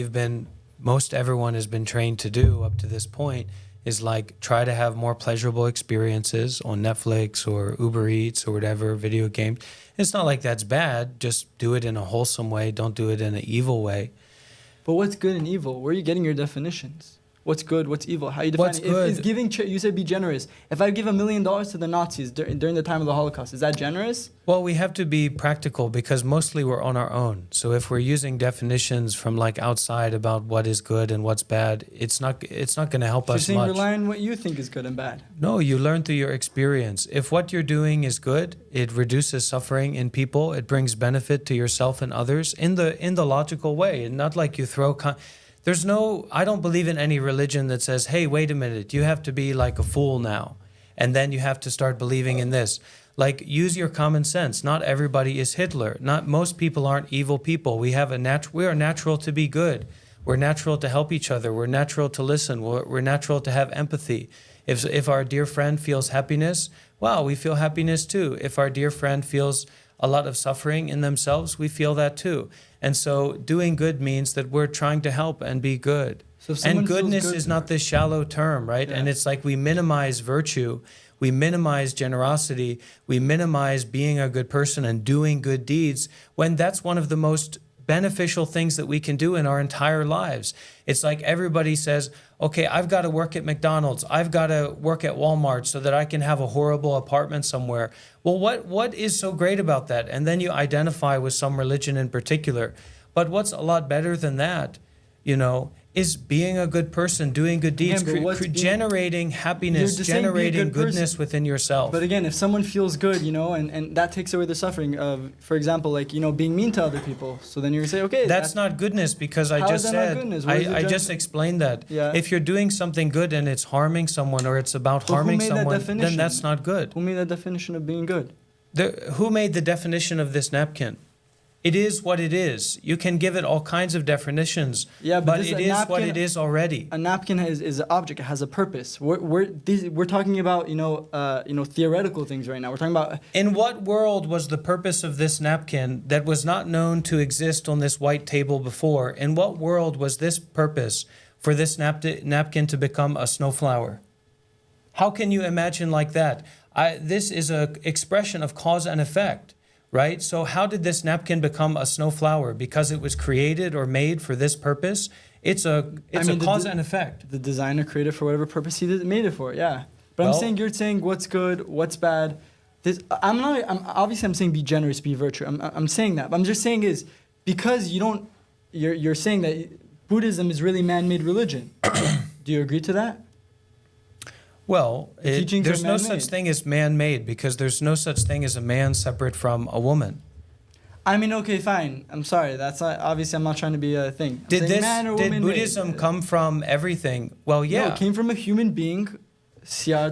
most everyone has been trained to do up to this point is like try to have more pleasurable experiences on Netflix or Uber Eats or whatever, video games. It's not like that's bad. Just do it in a wholesome way. Don't do it in an evil way. But what's good and evil? Where are you getting your definitions? What's good? What's evil? How are you defining it? Good? Is giving, you said be generous. If I give $1 million to the Nazis during the time of the Holocaust, is that generous? Well, we have to be practical because mostly we're on our own. So if we're using definitions from like outside about what is good and what's bad, it's not going to help us You're saying much. rely on what you think is good and bad. No, you learn through your experience. If what you're doing is good, it reduces suffering in people. It brings benefit to yourself and others in the logical way, and not like you throw. I don't believe in any religion that says, hey, wait a minute, you have to be like a fool now, and then you have to start believing in this. Like, use your common sense. Not everybody is Hitler. Not most people aren't evil people. We are natural to be good. We're natural to help each other. We're natural to listen. We're natural to have empathy. If our dear friend feels happiness, wow, we feel happiness too. If our dear friend feels a lot of suffering in themselves, we feel that too. And so doing good means that we're trying to help and be good. So and goodness is not this shallow term, right? Yeah. And it's like we minimize virtue, we minimize generosity, we minimize being a good person and doing good deeds, when that's one of the most beneficial things that we can do in our entire lives. It's like everybody says, okay, I've got to work at McDonald's. I've got to work at Walmart so that I can have a horrible apartment somewhere. Well, what is so great about that? And then you identify with some religion in particular. But what's a lot better than that, is being a good person, doing good deeds, generating happiness, generating goodness within yourself. But again, if someone feels good, and that takes away the suffering of, for example, like, being mean to other people. So then you're going to say, okay. That's not goodness, because I just said, I just explained that. Yeah. If you're doing something good and it's harming someone, or it's about harming someone, then that's not good. Who made that definition of being good? Who made the definition of this napkin? It is what it is. You can give it all kinds of definitions, but it is what it is already. A napkin is an object. It has a purpose. We're talking about theoretical things right now. We're talking about. In what world was the purpose of this napkin that was not known to exist on this white table before? In what world was this purpose for this napkin to become a snowflower? How can you imagine like that? This is an expression of cause and effect. Right? So how did this napkin become a snowflower? Because it was created or made for this purpose? It's a cause and effect. The designer created for whatever purpose he made it for, yeah. But you're saying what's good, what's bad. I'm saying be generous, be virtue. I'm saying that. But I'm just saying is, because you're saying that Buddhism is really man-made religion. Do you agree to that? Well, there's no such thing as man-made, because there's no such thing as a man separate from a woman. Okay, fine. I'm sorry. That's not, obviously I'm not trying to be a thing. Did Buddhism come from everything? Well, yeah. No, it came from a human being.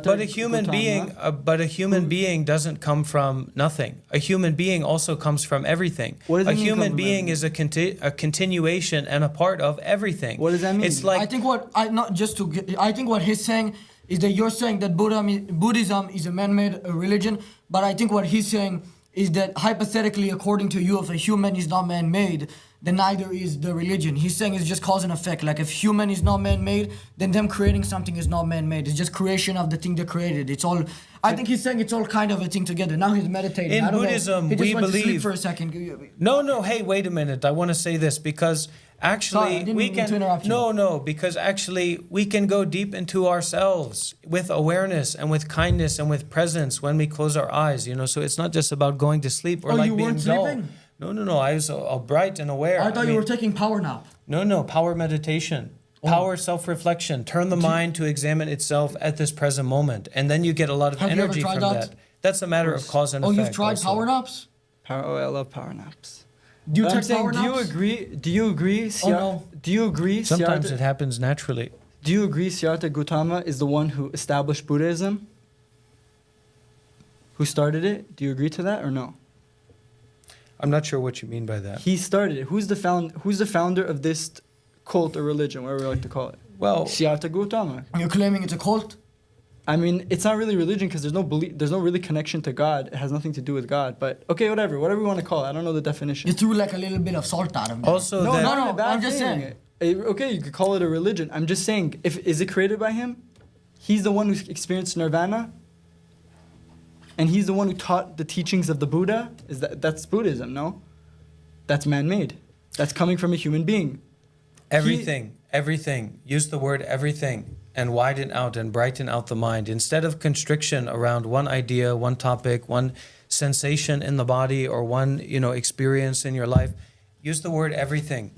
But a human being doesn't come from nothing. A human being also comes from everything. A human being is a continuation and a part of everything. What does that mean? It's like I think what he's saying is that you're saying that Buddhism is a man-made religion, but I think what he's saying is that hypothetically, according to you, if a human is not man-made, then neither is the religion. He's saying it's just cause and effect. Like if human is not man-made, then them creating something is not man-made. It's just creation of the thing they created. It's all. I think he's saying it's all kind of a thing together. Now he's meditating. In Buddhism, he just we went believe. To sleep for a second. No. Hey, wait a minute. I want to say this because. Actually, because actually we can go deep into ourselves with awareness and with kindness and with presence when we close our eyes, So it's not just about going to sleep or like being dull. Sleeping? No. I was bright and aware. I thought you were taking power nap. No. Power meditation. Power self-reflection. Turn the mind to examine itself at this present moment. And then you get a lot of energy from that. That's a matter of cause and effect. You've tried power naps? I love power naps. Do you take power naps? Do you agree? Do you agree? Sometimes it happens naturally. Do you agree Siddhartha Gautama is the one who established Buddhism? Who started it? Do you agree to that or no? I'm not sure what you mean by that. He started it. Who's the founder of this cult or religion, whatever we like to call it? Well, Siddhartha Gautama. You're claiming it's a cult? It's not really religion because there's no really connection to God. It has nothing to do with God. But okay, whatever we want to call it. I don't know the definition. You threw like a little bit of salt out of me. Also, no, I'm just saying. Okay, you could call it a religion. I'm just saying, is it created by him? He's the one who experienced nirvana. And he's the one who taught the teachings of the Buddha. That's Buddhism? No, that's man-made. That's coming from a human being. Everything. Use the word everything. And widen out and brighten out the mind. Instead of constriction around one idea, one topic, one sensation in the body, or one experience in your life, use the word everything.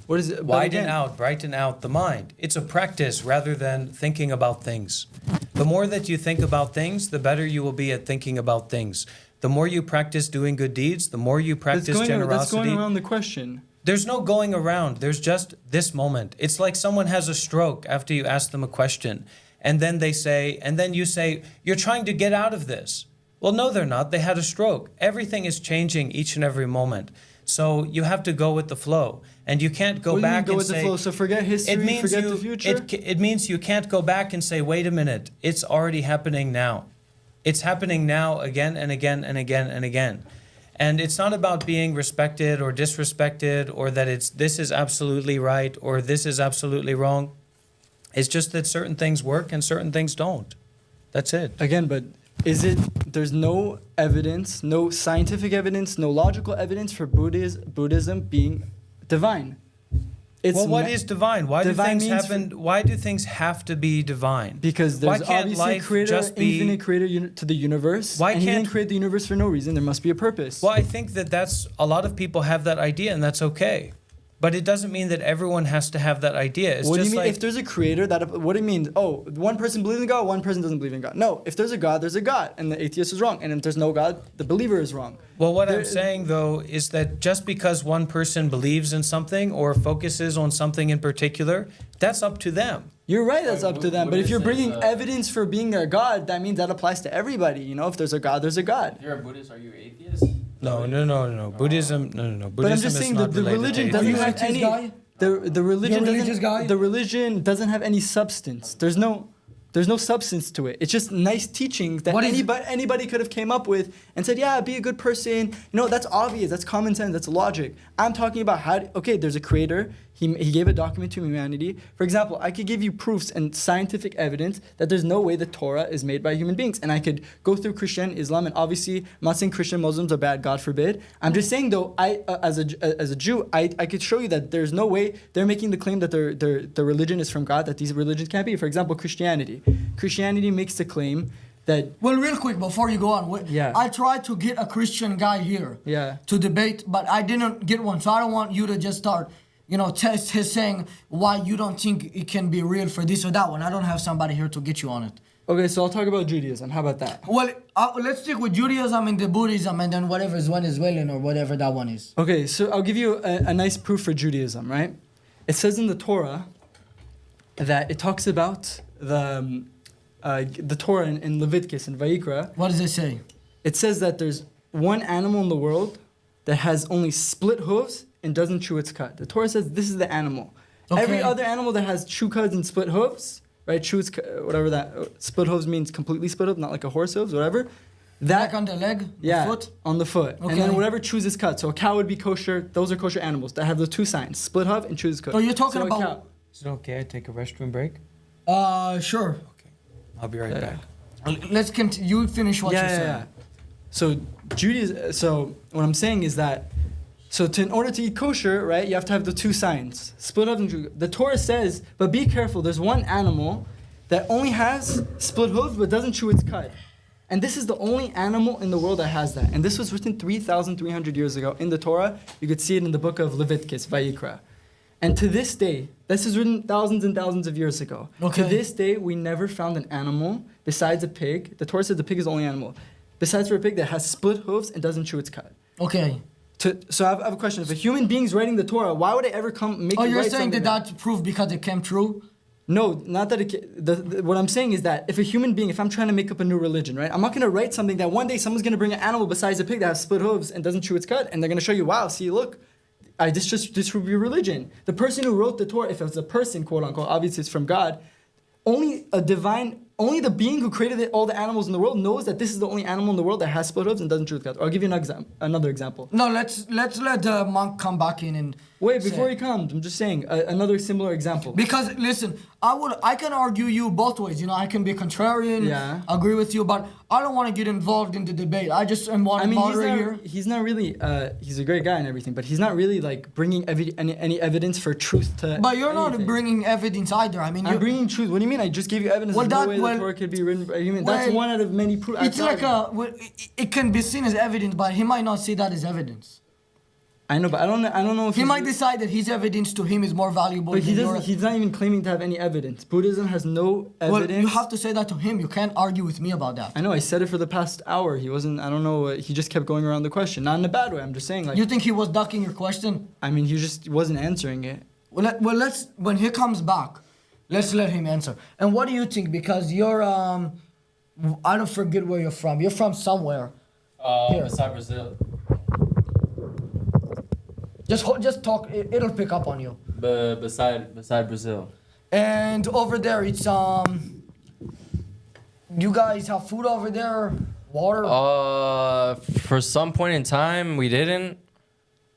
What is it? Widen out, brighten out the mind. It's a practice rather than thinking about things. The more that you think about things, the better you will be at thinking about things. The more you practice doing good deeds, the more you practice generosity. That's going around the question. There's no going around. There's just this moment. It's like someone has a stroke after you ask them a question. And then you say, you're trying to get out of this. Well, no, they're not. They had a stroke. Everything is changing each and every moment. So you have to go with the flow. And you can't go back and say... the flow? So forget history, forget the future? It means you can't go back and say, wait a minute, it's already happening now. It's happening now again and again and again and again. And it's not about being respected or disrespected or that this is absolutely right or this is absolutely wrong. It's just that certain things work and certain things don't. That's it. Again, but there's no evidence, no scientific evidence, no logical evidence for Buddhism being divine. It's Well, what is divine? Why do divine things means happen? Why do things have to be divine? Because Why there's can't obviously a life creator, just be? infinite creator to the universe. Why and he didn't can't- create the universe for no reason. There must be a purpose. Well, I think that's a lot of people have that idea, and that's okay. But it doesn't mean that everyone has to have that idea. It's What do just you mean? like If there's a creator, what do you mean? Oh, one person believes in God, one person doesn't believe in God. No, if there's a God, there's a God, and the atheist is wrong. And if there's no God, the believer is wrong. Well, what I'm saying though is that just because one person believes in something or focuses on something in particular, that's up to them. You're right, that's up to them. But if you're bringing Buddhist is, evidence for being a God, that means that applies to everybody. You know, if there's a God, there's a God. If you're a Buddhist, are you atheist? No. Buddhism, no. Buddhism But I'm just is saying not that the related religion to doesn't atheism. have any. guy? The religion You're a religious guy? doesn't. The religion doesn't have any substance. There's no substance to it. It's just nice teachings that What is it? anybody could have came up with and said, yeah, be a good person. You know, that's obvious. That's common sense. That's logic. I'm talking about okay, there's a creator. He gave a document to humanity. For example, I could give you proofs and scientific evidence that there's no way the Torah is made by human beings. And I could go through Christian, Islam, and obviously, I'm not saying Christian Muslims are bad, God forbid. I'm just saying, though, as a Jew, I could show you that there's no way they're making the claim that their religion is from God, that these religions can't be. For example, Christianity. Christianity makes the claim that... Well, real quick, before you go on. Yeah. I tried to get a Christian guy here Yeah. to debate, but I didn't get one. So I don't want you to just start, test his saying why you don't think it can be real for this or that one. I don't have somebody here to get you on it. Okay, so I'll talk about Judaism. How about that? Well, let's stick with Judaism and the Buddhism and then whatever is Venezuelan or whatever that one is. Okay, so I'll give you a nice proof for Judaism, right? It says in the Torah that it talks about the Torah in Leviticus and Vayikra. What does it say? It says that there's one animal in the world that has only split hooves and doesn't chew its cud. The Torah says this is the animal. Okay. Every other animal that has chew cuds and split hooves, right? Whatever that split hooves means, completely split hoof, not like a horse hooves, whatever. Back on the leg, Yeah, the foot? on the foot. Okay. And then whatever chews its cud. So a cow would be kosher. Those are kosher animals that have the two signs: split hoof and chews its cud. So you're talking a about- cow- Is it okay I take a restroom break? Sure. Okay. I'll be right back. Let's continue. You finish what you're saying. So Judaism. So what I'm saying is that, in order to eat kosher, right, you have to have the two signs, split hoof and chew. The Torah says, but be careful. There's one animal that only has split hooves but doesn't chew its cud, and this is the only animal in the world that has that. And this was written 3,300 years ago in the Torah. You could see it in the book of Leviticus, Vayikra. And to this day, this is written thousands and thousands of years ago. Okay. To this day, we never found an animal besides a pig. The Torah says the pig is the only animal. Besides for a pig that has split hooves and doesn't chew its cud. Okay. So I have a question. If a human being's writing the Torah, why would it ever make Oh, it you're write saying something that that's proof because it came true? No, not that what I'm saying is that if a human being, if I'm trying to make up a new religion, right? I'm not going to write something that one day someone's going to bring an animal besides a pig that has split hooves and doesn't chew its cud, and they're going to show you, wow, see, look, this would be religion. The person who wrote the Torah, if it's a person, quote unquote, obviously it's from God, only the being who created all the animals in the world knows that this is the only animal in the world that has split hooves and doesn't chew its cud. I'll give you another example. No, let's let the monk come back in and Wait, say- before he comes, I'm just saying another similar example. Because listen, I can argue you both ways. I can be contrarian, Yeah. agree with you, but I don't want to get involved in the debate. I just am one I mean, moderator here. he's not really, he's a great guy and everything, but he's not really like bringing any evidence for truth to. But you're not anything. bringing evidence either. I mean, I'm bringing truth. What do you mean? I just gave you evidence. Well, There's no way well, the Torah could be written by a human. That's well, one out of many proofs. it's like it can be seen as evidence, but he might not see that as evidence. I know, but I don't know if He might decide that his evidence to him is more valuable But he than doesn't. yours. He's not even claiming to have any evidence. Buddhism has no Well, evidence. you have to say that to him. You can't argue with me about that. I know. I said it for the past hour. He wasn't. I don't know. He just kept going around the question. Not in a bad way. I'm just saying. Like. You think he was ducking your question? I mean, he just wasn't answering it. Well, let's when he comes back, let's let him answer. And what do you think? Because you're I don't forget where you're from. You're from somewhere. Here. Beside Brazil. Just talk. It'll pick up on you. Beside Brazil. And over there, it's you guys have food over there, water. For some point in time, we didn't,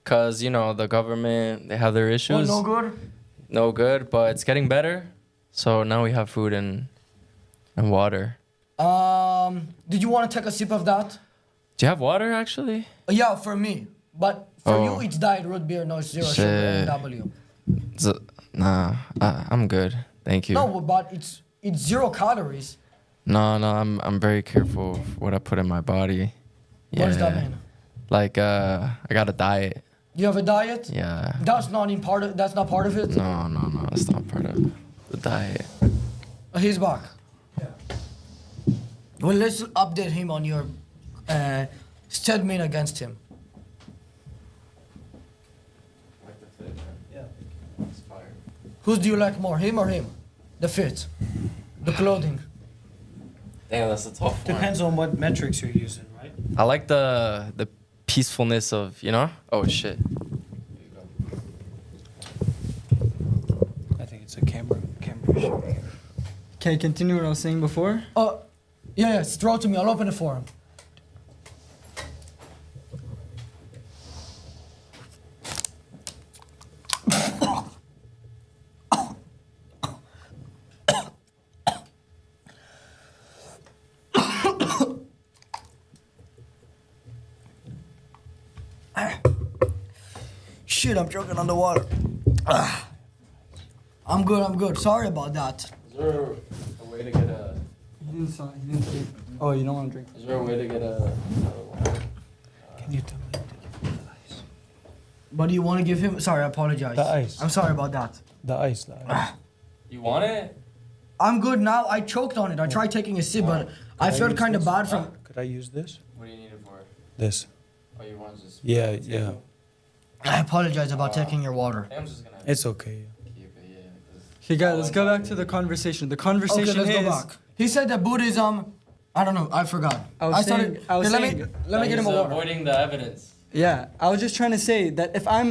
cause the government, they have their issues. no good. No good, but it's getting better. So now we have food and water. Did you want to take a sip of that? Do you have water actually? Yeah, for me. But For Oh. you, it's diet root beer, no zero sugar Shit. NW. Nah, I'm good. Thank you. No, but it's zero calories. No, I'm very careful of what I put in my body. Yeah. What does that mean? Like I got a diet. You have a diet? Yeah. That's not in part of. That's not part of it. No, that's not part of the diet. He's back. Yeah. Well, let's update him on your statement against him. Like the fit, man. Yeah. It's fire. Who do you like more, him or him? The fit, the clothing. Damn, that's a tough one. Depends on what metrics you're using, right? I like the peacefulness of, you know? Oh shit. Here you go. I think it's a camera issue. Can I continue what I was saying before? Yeah, throw it to me. I'll open it for him. Shit, I'm choking on the water. I'm good. Sorry about that. Is there a way to get a? He didn't say. Oh, you don't want to drink? Is there a way to get a? Can you tell me to give me the ice? But do you want to give him? Sorry, I apologize. The ice. I'm sorry about that. The ice. You want it? I'm good now. I choked on it. I tried taking a sip, but I felt kind of bad from. Could I use this? What do you need it for? This. Oh, you want to just? Yeah, take yeah. it? I apologize about taking your water. I'm just gonna. It's okay. Keep it, yeah. 'cause Okay, guys, all let's I'm go back talking to the is- conversation. The Okay, conversation let's is. go back. He said that Buddhism. I don't know. I forgot. I was started. saying- I was let saying me that get him a he's water. avoiding the evidence. Yeah, I was just trying to say that if I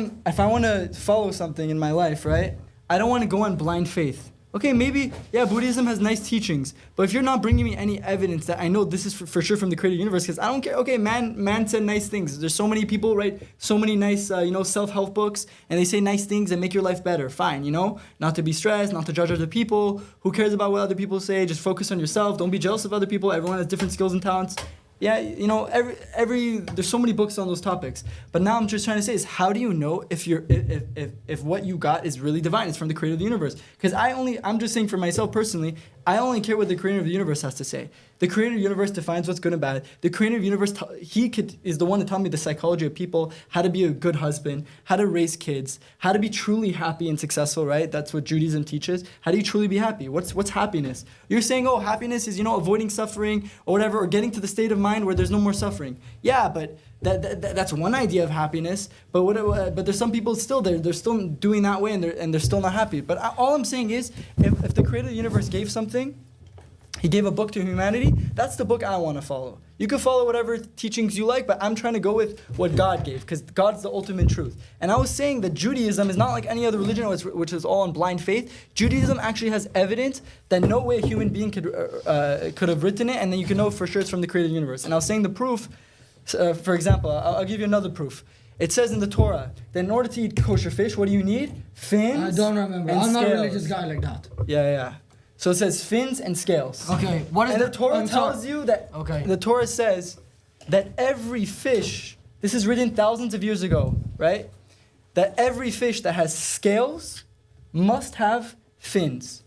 want to follow something in my life, right? I don't want to go on blind faith. Okay, maybe, yeah, Buddhism has nice teachings, but if you're not bringing me any evidence that I know this is for sure from the creator universe, because I don't care. Okay, man said nice things. There's so many people write so many nice, self-help books, and they say nice things that make your life better. Fine, not to be stressed, not to judge other people. Who cares about what other people say? Just focus on yourself. Don't be jealous of other people. Everyone has different skills and talents. Yeah, every there's so many books on those topics. But now I'm just trying to say is how do you know if what you got is really divine? It's from the creator of the universe. Because I'm just saying for myself personally, I only care what the creator of the universe has to say. The creator of the universe defines what's good and bad. The creator of the universe, is the one to tell me the psychology of people, how to be a good husband, how to raise kids, how to be truly happy and successful, right? That's what Judaism teaches. How do you truly be happy? What's happiness? You're saying, oh, happiness is, avoiding suffering or whatever, or getting to the state of mind where there's no more suffering. Yeah, but that's one idea of happiness. But there's some people still they're still doing that way and they're still not happy. But all I'm saying is, if the creator of the universe gave something, he gave a book to humanity, that's the book I want to follow. You can follow whatever teachings you like, but I'm trying to go with what God gave, because God's the ultimate truth. And I was saying that Judaism is not like any other religion, which is all on blind faith. Judaism actually has evidence that no way a human being could have written it, and then you can know for sure it's from the creator of the universe. And I was saying the proof, for example, I'll give you another proof. It says in the Torah that in order to eat kosher fish, what do you need? Fins. I don't remember. and I'm not a scales. religious guy like that. Yeah. So it says fins and scales. Okay, what is And the Torah I'm sorry. tells you that. Okay. The Torah says that every fish. This is written thousands of years ago, right? That every fish that has scales must have fins.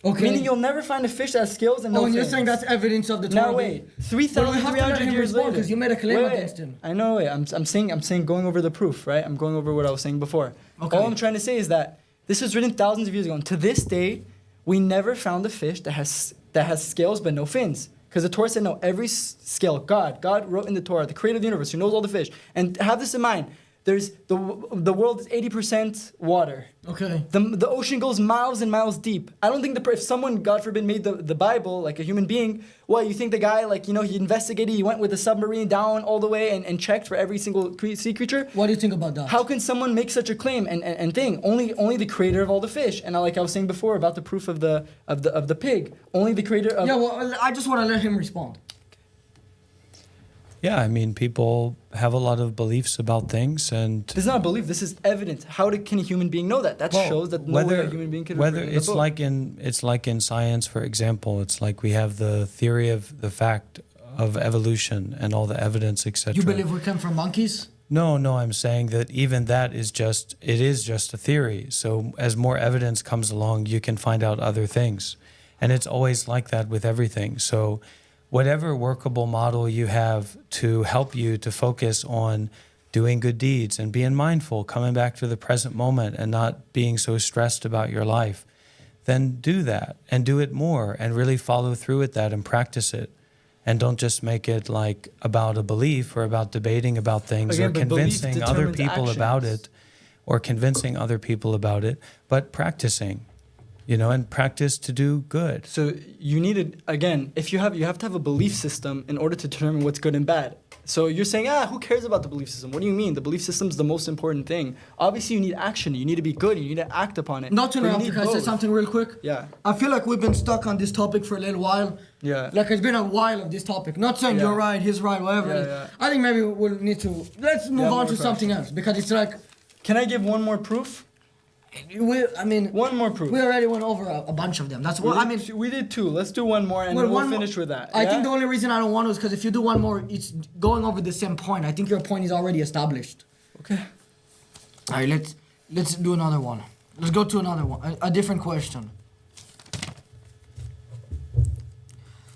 Okay. Meaning you'll never find a fish that has scales and no Oh, fins. and you're saying that's evidence of the Torah? Now wait, But we have to let 3,300 him years respond, later. 'cause you made a claim against him. I know. Wait, I'm saying going over the proof, right? I'm going over what I was saying before. Okay. All I'm trying to say is that this was written thousands of years ago, and to this day, we never found a fish that has scales but no fins. Because the Torah said no, every scale, God wrote in the Torah, the creator of the universe, who knows all the fish. And have this in mind, there's the world is 80% water. Okay. The ocean goes miles and miles deep. I don't think if someone, God forbid, made the Bible, like a human being, you think the guy, he investigated, he went with a submarine down all the way and checked for every single sea creature? What do you think about that? How can someone make such a claim and thing? Only the creator of all the fish. And like I was saying before about the proof of the pig. Only the creator of... Yeah, well, I just want to let him respond. Yeah, I mean, people have a lot of beliefs about things, and This is not a belief, this is evidence. Can a human being know that? That shows that no way a human being could have whether written the it's book. like in science, for example, it's like we have the theory of the fact of evolution and all the evidence, etc. You believe we came from monkeys? No, I'm saying that even that is just a theory. So as more evidence comes along, you can find out other things. And it's always like that with everything. So whatever workable model you have to help you to focus on doing good deeds and being mindful, coming back to the present moment and not being so stressed about your life, then do that and do it more and really follow through with that and practice it. And don't just make it like about a belief or about debating about things or convincing other people about it or convincing other people about it, but practicing, and practice to do good. So you need it, again, if you have to have a belief system in order to determine what's good and bad. So you're saying, who cares about the belief system? What do you mean? The belief system is the most important thing. Obviously, you need action. You need to be good. You need to act upon it. Not to interrupt you, can I say something real quick? Yeah. I feel like we've been stuck on this topic for a little while. Yeah. Like it's been a while of this topic. Not saying you're right, he's right, whatever. Yeah. I think maybe we'll need to, let's move on to something else. Because it's like... Can I give one more proof? One more proof. We already went over a bunch of them. That's what we did two. Let's do one more and then we'll finish with that. I think the only reason I don't want to is because if you do one more, it's going over the same point. I think your point is already established. Okay. All right, let's do another one. Let's go to another one. A different question.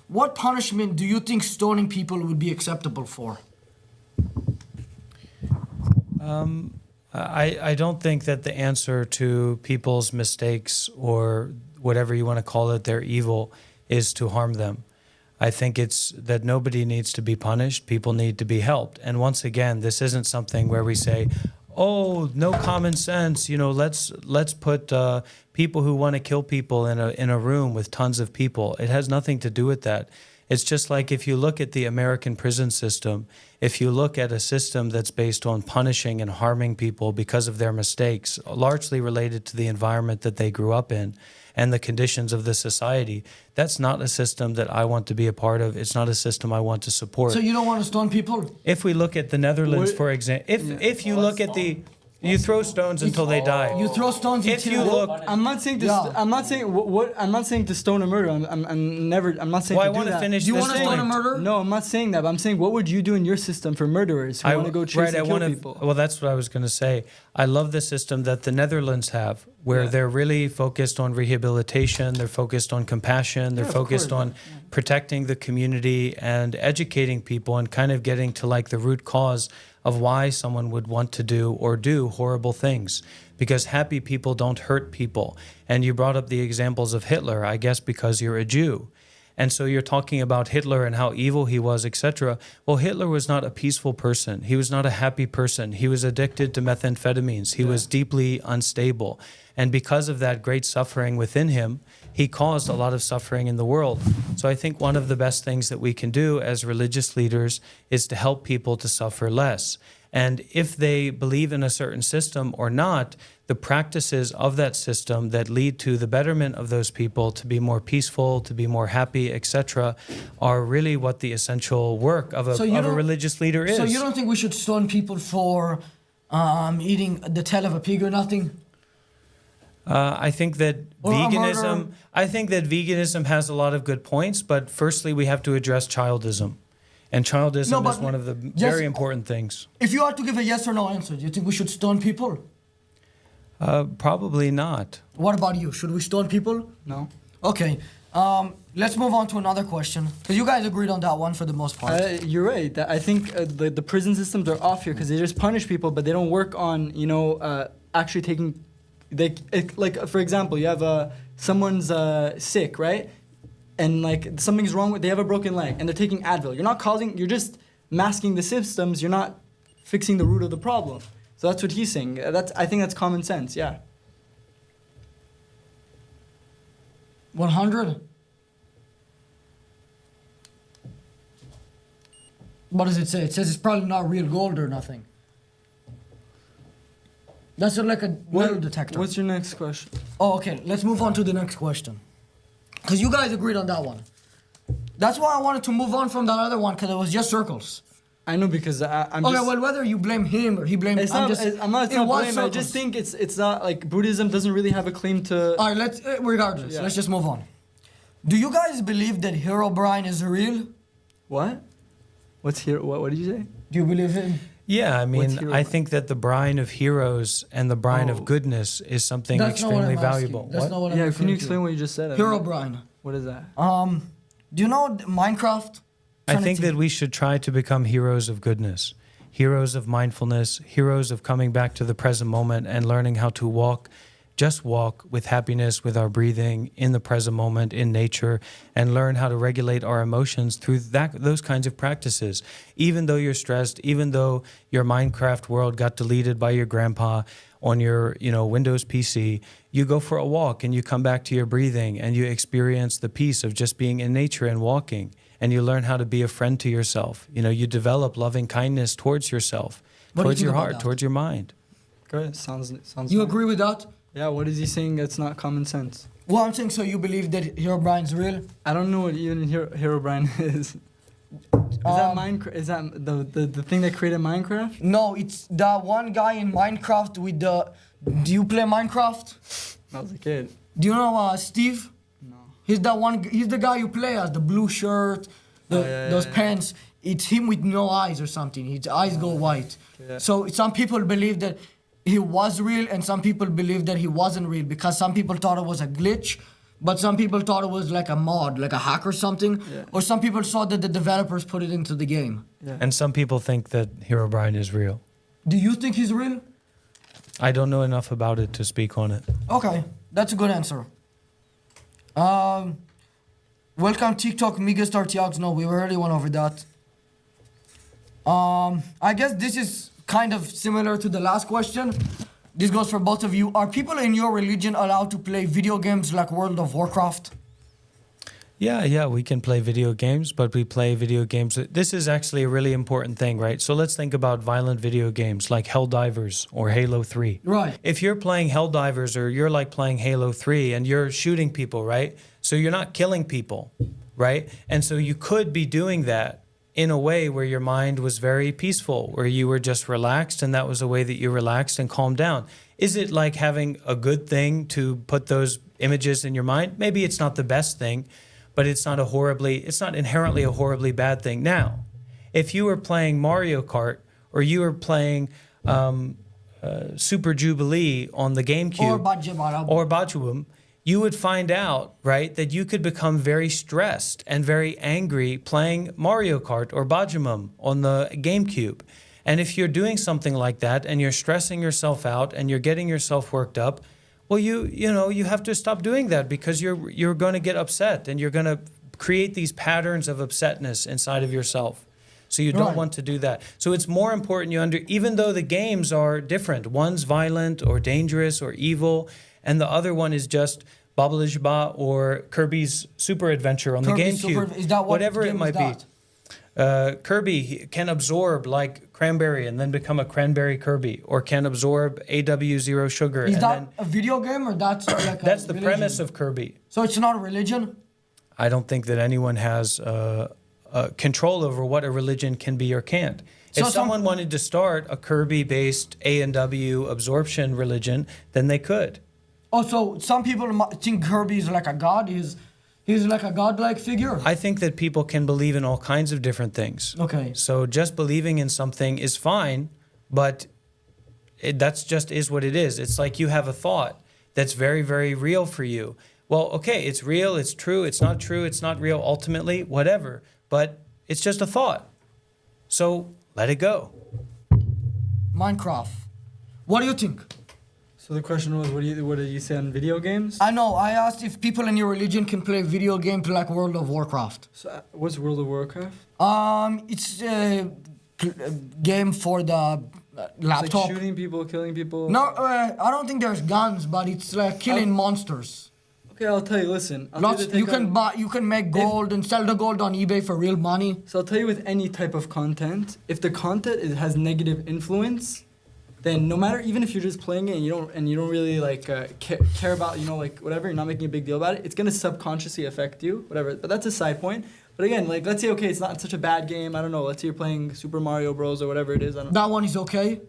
What punishment do you think stoning people would be acceptable for? I don't think that the answer to people's mistakes or whatever you want to call it, their evil, is to harm them. I think it's that nobody needs to be punished. People need to be helped. And once again, this isn't something where we say, oh, no common sense. Let's put people who want to kill people in a room with tons of people. It has nothing to do with that. It's just like if you look at the American prison system, if you look at a system that's based on punishing and harming people because of their mistakes, largely related to the environment that they grew up in and the conditions of the society, that's not a system that I want to be a part of. It's not a system I want to support. So you don't want to stone people? If we look at the Netherlands, for example, if you look at you throw stones until they die. You throw stones if you look. I'm not saying I'm not saying to stone a murder. I'm not saying. Well, I want to finish. You this want to stone a murder? No, I'm not saying that. But I'm saying, what would you do in your system for murderers who want to go chase and kill people? Well, that's what I was going to say. I love the system that the Netherlands have, where they're really focused on rehabilitation. They're focused on compassion. They're focused on protecting the community and educating people and kind of getting to like the root cause of why someone would want to do horrible things, because happy people don't hurt people. And you brought up the examples of Hitler, I guess because you're a Jew. And so you're talking about Hitler and how evil he was, etc. Well, Hitler was not a peaceful person. He was not a happy person. He was addicted to methamphetamines. He was deeply unstable. And because of that great suffering within him, he caused a lot of suffering in the world. So I think one of the best things that we can do as religious leaders is to help people to suffer less. And if they believe in a certain system or not, the practices of that system that lead to the betterment of those people to be more peaceful, to be more happy, etc., are really what the essential work of a religious leader is. So you don't think we should stone people for eating the tail of a pig or nothing? I think that veganism has a lot of good points, but firstly we have to address childism. And childism is one of the very important things. If you had to give a yes or no answer, do you think we should stone people? Probably not. What about you? Should we stone people? No. Okay. Let's move on to another question, because you guys agreed on that one for the most part. You're right. I think the prison systems are off here because they just punish people, but they don't work on actually taking. Like for example, you have someone's sick, right? And like something's wrong they have a broken leg and they're taking Advil. You're just masking the symptoms. You're not fixing the root of the problem. So that's what he's saying. I think that's common sense. Yeah. 100. What does it say? It says it's probably not real gold or nothing. That's like a metal detector. What's your next question? Oh, okay. Let's move on to the next question. Because you guys agreed on that one. That's why I wanted to move on from that other one, because it was just circles. I know, because I'm okay, just... well, whether you blame him or he blames... I'm not blaming. I just think it's not, like, Buddhism doesn't really have a claim to... All right, regardless, let's just move on. Do you guys believe that Herobrine is real? What? What did you say? Do you believe him? Yeah, I What's mean, hero I brine? think that the brine of heroes and the brine Oh. of goodness is something That's not what extremely I'm asking. valuable. That's What? not what I'm Yeah, can referring you to. explain what you just said? I Hero don't know. Brian. What is that? Do you know Minecraft? I think Trinity. that we should try to become heroes of goodness, heroes of mindfulness, heroes of coming back to the present moment and learning how to walk, just walk with happiness, with our breathing in the present moment, in nature, and learn how to regulate our emotions through those kinds of practices. Even though you're stressed, even though your Minecraft world got deleted by your grandpa on your, Windows PC, you go for a walk and you come back to your breathing and you experience the peace of just being in nature and walking. And you learn how to be a friend to yourself. You develop loving kindness towards yourself, What do you towards think your about heart, that? towards your mind. Good. Sounds. You fine. agree with that? Yeah. What is he saying? That's not common sense. Well, I'm saying, so you believe that Hero Brian's real? I don't know what even Hero Brian is. Is that Um, Minecraft? Is that the thing that created Minecraft? No, it's the one guy in Minecraft with the. Do you play Minecraft? I was a kid. Do you know Steve? No. He's the guy you play as, the blue shirt, those pants. It's him with no eyes or something. His eyes go white. Yeah. So some people believe that he was real, and some people believe that he wasn't real because some people thought it was a glitch, but some people thought it was like a mod, like a hack or something. Yeah. Or some people saw that the developers put it into the game. Yeah. And some people think that Hero Brian is real. Do you think he's real? I don't know enough about it to speak on it. Okay, that's a good answer. Welcome TikTok Megastar Tiags. No, we already went over that. I guess this is kind of similar to the last question. This goes for both of you. Are people in your religion allowed to play video games like World of Warcraft? Yeah, we can play video games, but we play video games. This is actually a really important thing, right? So let's think about violent video games like Helldivers or Halo 3. Right. If you're playing Helldivers or you're like playing Halo 3 and you're shooting people, right? So you're not killing people, right? And so you could be doing that in a way where your mind was very peaceful, where you were just relaxed, and that was a way that you relaxed and calmed down. Is it like having a good thing to put those images in your mind? Maybe it's not the best thing, but it's not inherently a horribly bad thing. Now, if you were playing Mario Kart or you were playing Super Jubilee on the GameCube or Bajwum, you would find out, right, that you could become very stressed and very angry playing Mario Kart or Bajumum on the GameCube. And if you're doing something like that and you're stressing yourself out and you're getting yourself worked up, well, you have to stop doing that because you're going to get upset and you're going to create these patterns of upsetness inside of yourself. So you don't want to do that. So it's more important even though the games are different, one's violent or dangerous or evil, and the other one is just Baba Lajba or Kirby's Super Adventure on the GameCube. Is that what whatever game it might is be. Kirby can absorb like cranberry and then become a cranberry Kirby, or can absorb AW0 sugar. Is that a video game or that's like that's a the religion? premise of Kirby. So it's not a religion? I don't think that anyone has control over what a religion can be or can't. If someone wanted to start a Kirby-based A&W absorption religion, then they could. Oh, so some people think Kirby is like a god. He's like a godlike figure. I think that people can believe in all kinds of different things. Okay. So just believing in something is fine, but that's just is what it is. It's like you have a thought that's very, very real for you. Well, okay, it's real, it's true, it's not true, it's not real ultimately, whatever. But it's just a thought. So let it go. Minecraft. What do you think? So the question was, what did you say on video games? I know. I asked if people in your religion can play video games like World of Warcraft. So what's World of Warcraft? It's a game for the laptop. It's like shooting people, killing people. No, I don't think there's guns, but it's like killing monsters. Okay, I'll tell you. Listen, You can make gold and sell the gold on eBay for real money. So I'll tell you, with any type of content, if the content has negative influence, then no matter, even if you're just playing it and you don't really like care about, like whatever, you're not making a big deal about it, it's gonna subconsciously affect you, whatever. But that's a side point. But again, like let's say, okay, it's not such a bad game. I don't know. Let's say you're playing Super Mario Bros. Or whatever it is. I don't know. That one is okay.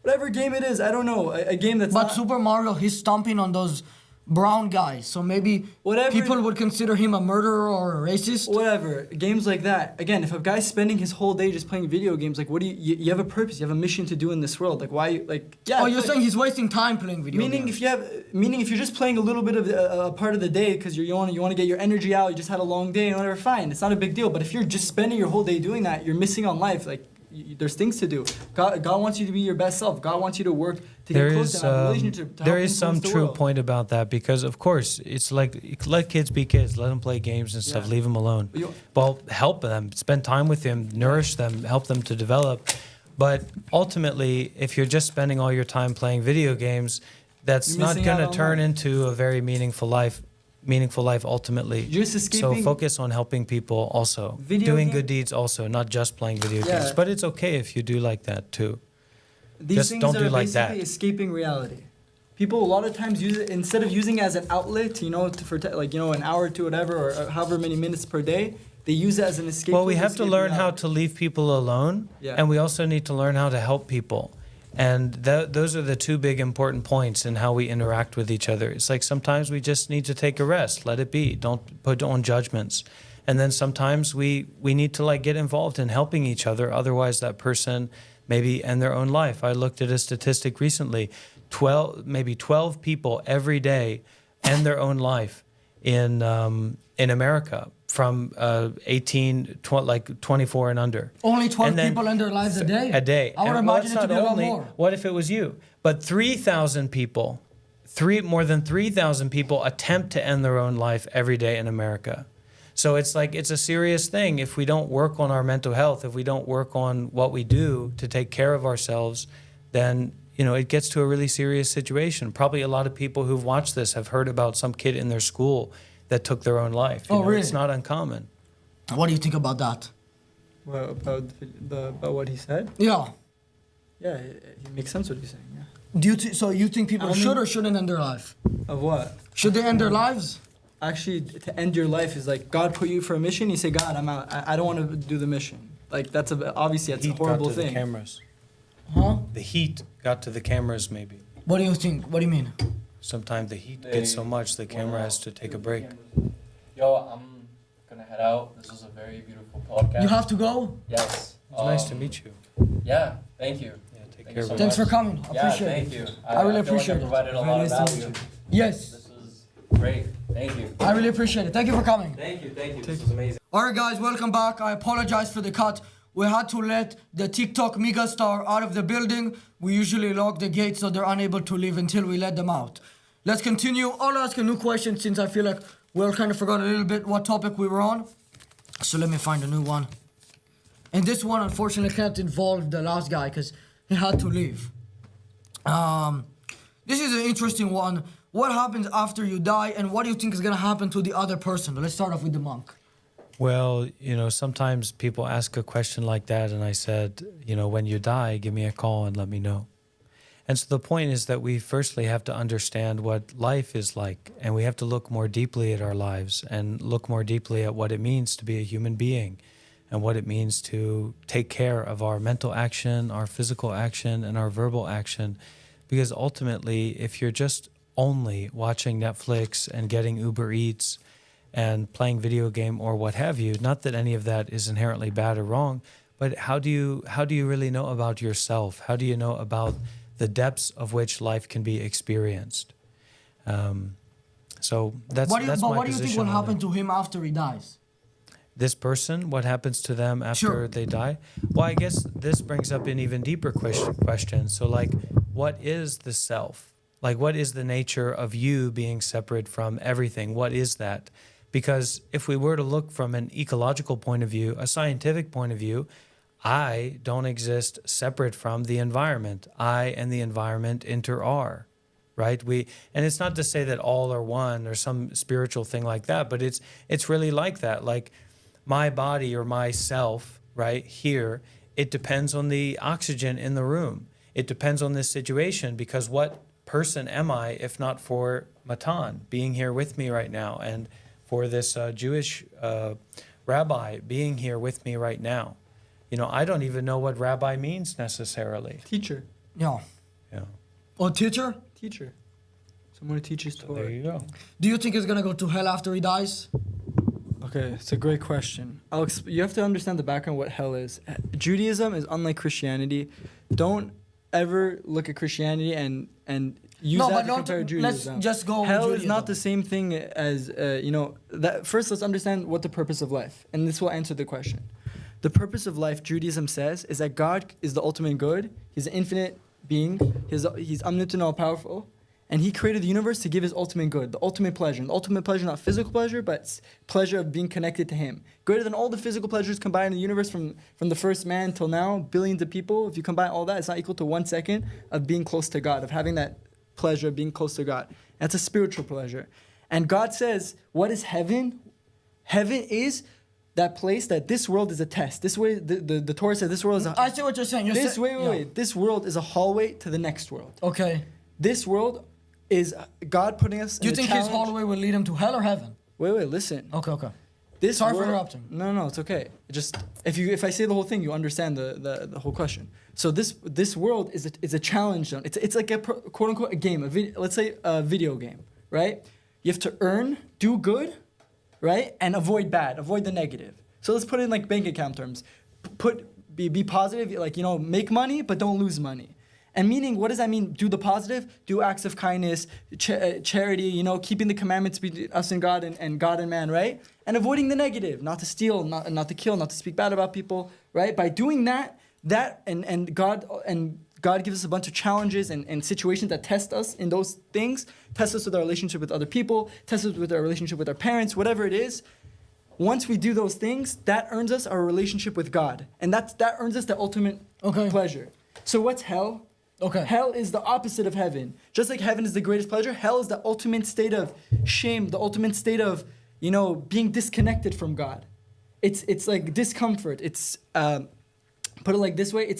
Whatever game it is, I don't know. A game that's But not. Super Mario, he's stomping on those brown guy. So maybe Whatever- people would consider him a murderer or a racist. Whatever, games like that. Again, if a guy's spending his whole day just playing video games, like, what do you have a purpose, you have a mission to do in this world. Like, why, like, yeah. Oh, you're saying he's wasting time playing video Meaning, games. if you're just playing a little bit of a part of the day because you want to get your energy out, you just had a long day and whatever, fine, it's not a big deal. But if you're just spending your whole day doing that, you're missing on life. Like, there's things to do. God wants you to be your best self. God wants you to work to get close to that relationship. To there help is some influence the true world. point about that, because of course it's like, let kids be kids, let them play games and stuff, Yeah. leave them alone. Well, help them, spend time with them, nourish them, help them to develop. But ultimately, if you're just spending all your time playing video games, that's You're not missing going out to on turn life. into a very meaningful life ultimately. You're just escaping. So focus on helping people also, Video doing game- good deeds also, not just playing video Yeah. games. But it's okay if you do like that too. These Just things don't are do like basically that. escaping reality. People a lot of times use it instead of using it as an outlet, an hour or two, whatever, or however many minutes per day. They use it as an escape. Well, we have to learn how to leave people alone, Yeah. and we also need to learn how to help people. And those are the two big important points in how we interact with each other. It's like sometimes we just need to take a rest, let it be, don't put on judgments. And then sometimes we need to like get involved in helping each other, otherwise that person maybe end their own life. I looked at a statistic recently, 12 people every day end their own life in America from 24 and under. Only 12 And then people end their lives a day? A day. I would And, well, imagine it's it to not be a lot only- more. What if it was you? But 3,000 people, more than 3,000 people attempt to end their own life every day in America. So it's like, it's a serious thing. If we don't work on our mental health, if we don't work on what we do to take care of ourselves, then, it gets to a really serious situation. Probably a lot of people who've watched this have heard about some kid in their school that took their own life. Oh, really? It's not uncommon. What do you think about that? Well, about what he said. Yeah. Yeah, it makes sense what he's saying. Yeah. So you think people I mean- should or shouldn't end their life? Of what? Should they end their lives? Actually, to end your life is like God put you for a mission. You say, God, I'm out. I don't want to do the mission. Like obviously that's a Heat got horrible to the thing. cameras. Huh? The heat got to the cameras, maybe. What do you think? What do you mean? Sometimes the heat gets so much the camera has to take a break. Yo, I'm gonna head out. This was a very beautiful podcast. You have to go? Yes. It's nice to meet you. Yeah, thank you. Yeah, take Thank care you of so Thanks it. for coming. I Yeah, appreciate thank it. you. I really feel appreciate like I provided a Very lot nice of to meet value. Yes. This was great. Thank you. I really appreciate it. Thank you for coming. Thank you. This was amazing. Alright guys, welcome back. I apologize for the cut. We had to let the TikTok megastar out of the building. We usually lock the gate so they're unable to leave until we let them out. Let's continue. I'll ask a new question since I feel like we all kind of forgot a little bit what topic we were on. So let me find a new one. And this one unfortunately can't involve the last guy because he had to leave. This is an interesting one. What happens after you die and what do you think is going to happen to the other person? Let's start off with the monk. Well, sometimes people ask a question like that, and I said, when you die, give me a call and let me know. And so the point is that we firstly have to understand what life is like, and we have to look more deeply at our lives and look more deeply at what it means to be a human being and what it means to take care of our mental action, our physical action, and our verbal action. Because ultimately, if you're just only watching Netflix and getting Uber Eats and playing video game or what have you, not that any of that is inherently bad or wrong, but how do you really know about yourself? How do you know about the depths of which life can be experienced? So that's What do you think position will on happen it. to him after he dies? This person, what happens to them after Sure. they die? Well, I guess this brings up an even deeper question. So like, what is the self? Like, what is the nature of you being separate from everything? What is that? Because if we were to look from an ecological point of view, a scientific point of view, I don't exist separate from the environment. I and the environment inter-are, right? And it's not to say that all are one or some spiritual thing like that, but it's really like that. Like my body or myself, right here, it depends on the oxygen in the room. It depends on this situation, because what person am I if not for Matan being here with me right now, and for this Jewish rabbi being here with me right now? I don't even know what rabbi means necessarily. Teacher. Yeah. Yeah. Or teacher? Teacher. Someone who teaches So Torah. there you go. Do you think he's gonna go to hell after he dies? Okay, it's a great question. You have to understand the background what hell is. Judaism is unlike Christianity. Don't ever look at Christianity and use No, that but to don't. compare Let's Judaism. just go. with Hell is Judaism. not the same thing as that. First, let's understand what the purpose of life, and this will answer the question. The purpose of life, Judaism says, is that God is the ultimate good. He's an infinite being. He's omnipotent, all powerful, and He created the universe to give His ultimate good, the ultimate pleasure. And the ultimate pleasure, not physical pleasure, but pleasure of being connected to Him. Greater than all the physical pleasures combined in the universe from the first man till now, billions of people. If you combine all that, it's not equal to 1 second of being close to God, of having that pleasure of being close to God. That's a spiritual pleasure. And God says, what is heaven? Heaven is that place that this world is a test. This way, the Torah says this world is a... I see what you're saying. Wait. This world is a hallway to the next world. Okay. This world is God putting us Do you in think a his challenge. hallway will lead him to hell or heaven? Wait, listen. Okay. This Sorry for world- interrupting. No, it's okay. Just if I say the whole thing, you understand the whole question. So this world is a challenge zone. It's like a quote unquote a game. Let's say a video game, right? You have to earn, do good, right, and avoid bad, avoid the negative. So let's put it in like bank account terms. Be positive, like make money but don't lose money. And meaning, what does that mean? Do the positive, do acts of kindness, charity, keeping the commandments between us and God and God and man, right? And avoiding the negative, not to steal, not to kill, not to speak bad about people, right? By doing that and God gives us a bunch of challenges and situations that test us in those things, test us with our relationship with other people, test us with our relationship with our parents, whatever it is. Once we do those things, that earns us our relationship with God. And that earns us the ultimate pleasure. So what's hell? Okay. Hell is the opposite of heaven. Just like heaven is the greatest pleasure, hell is the ultimate state of shame, the ultimate state of, being disconnected from God. It's like discomfort. It's put it like this way,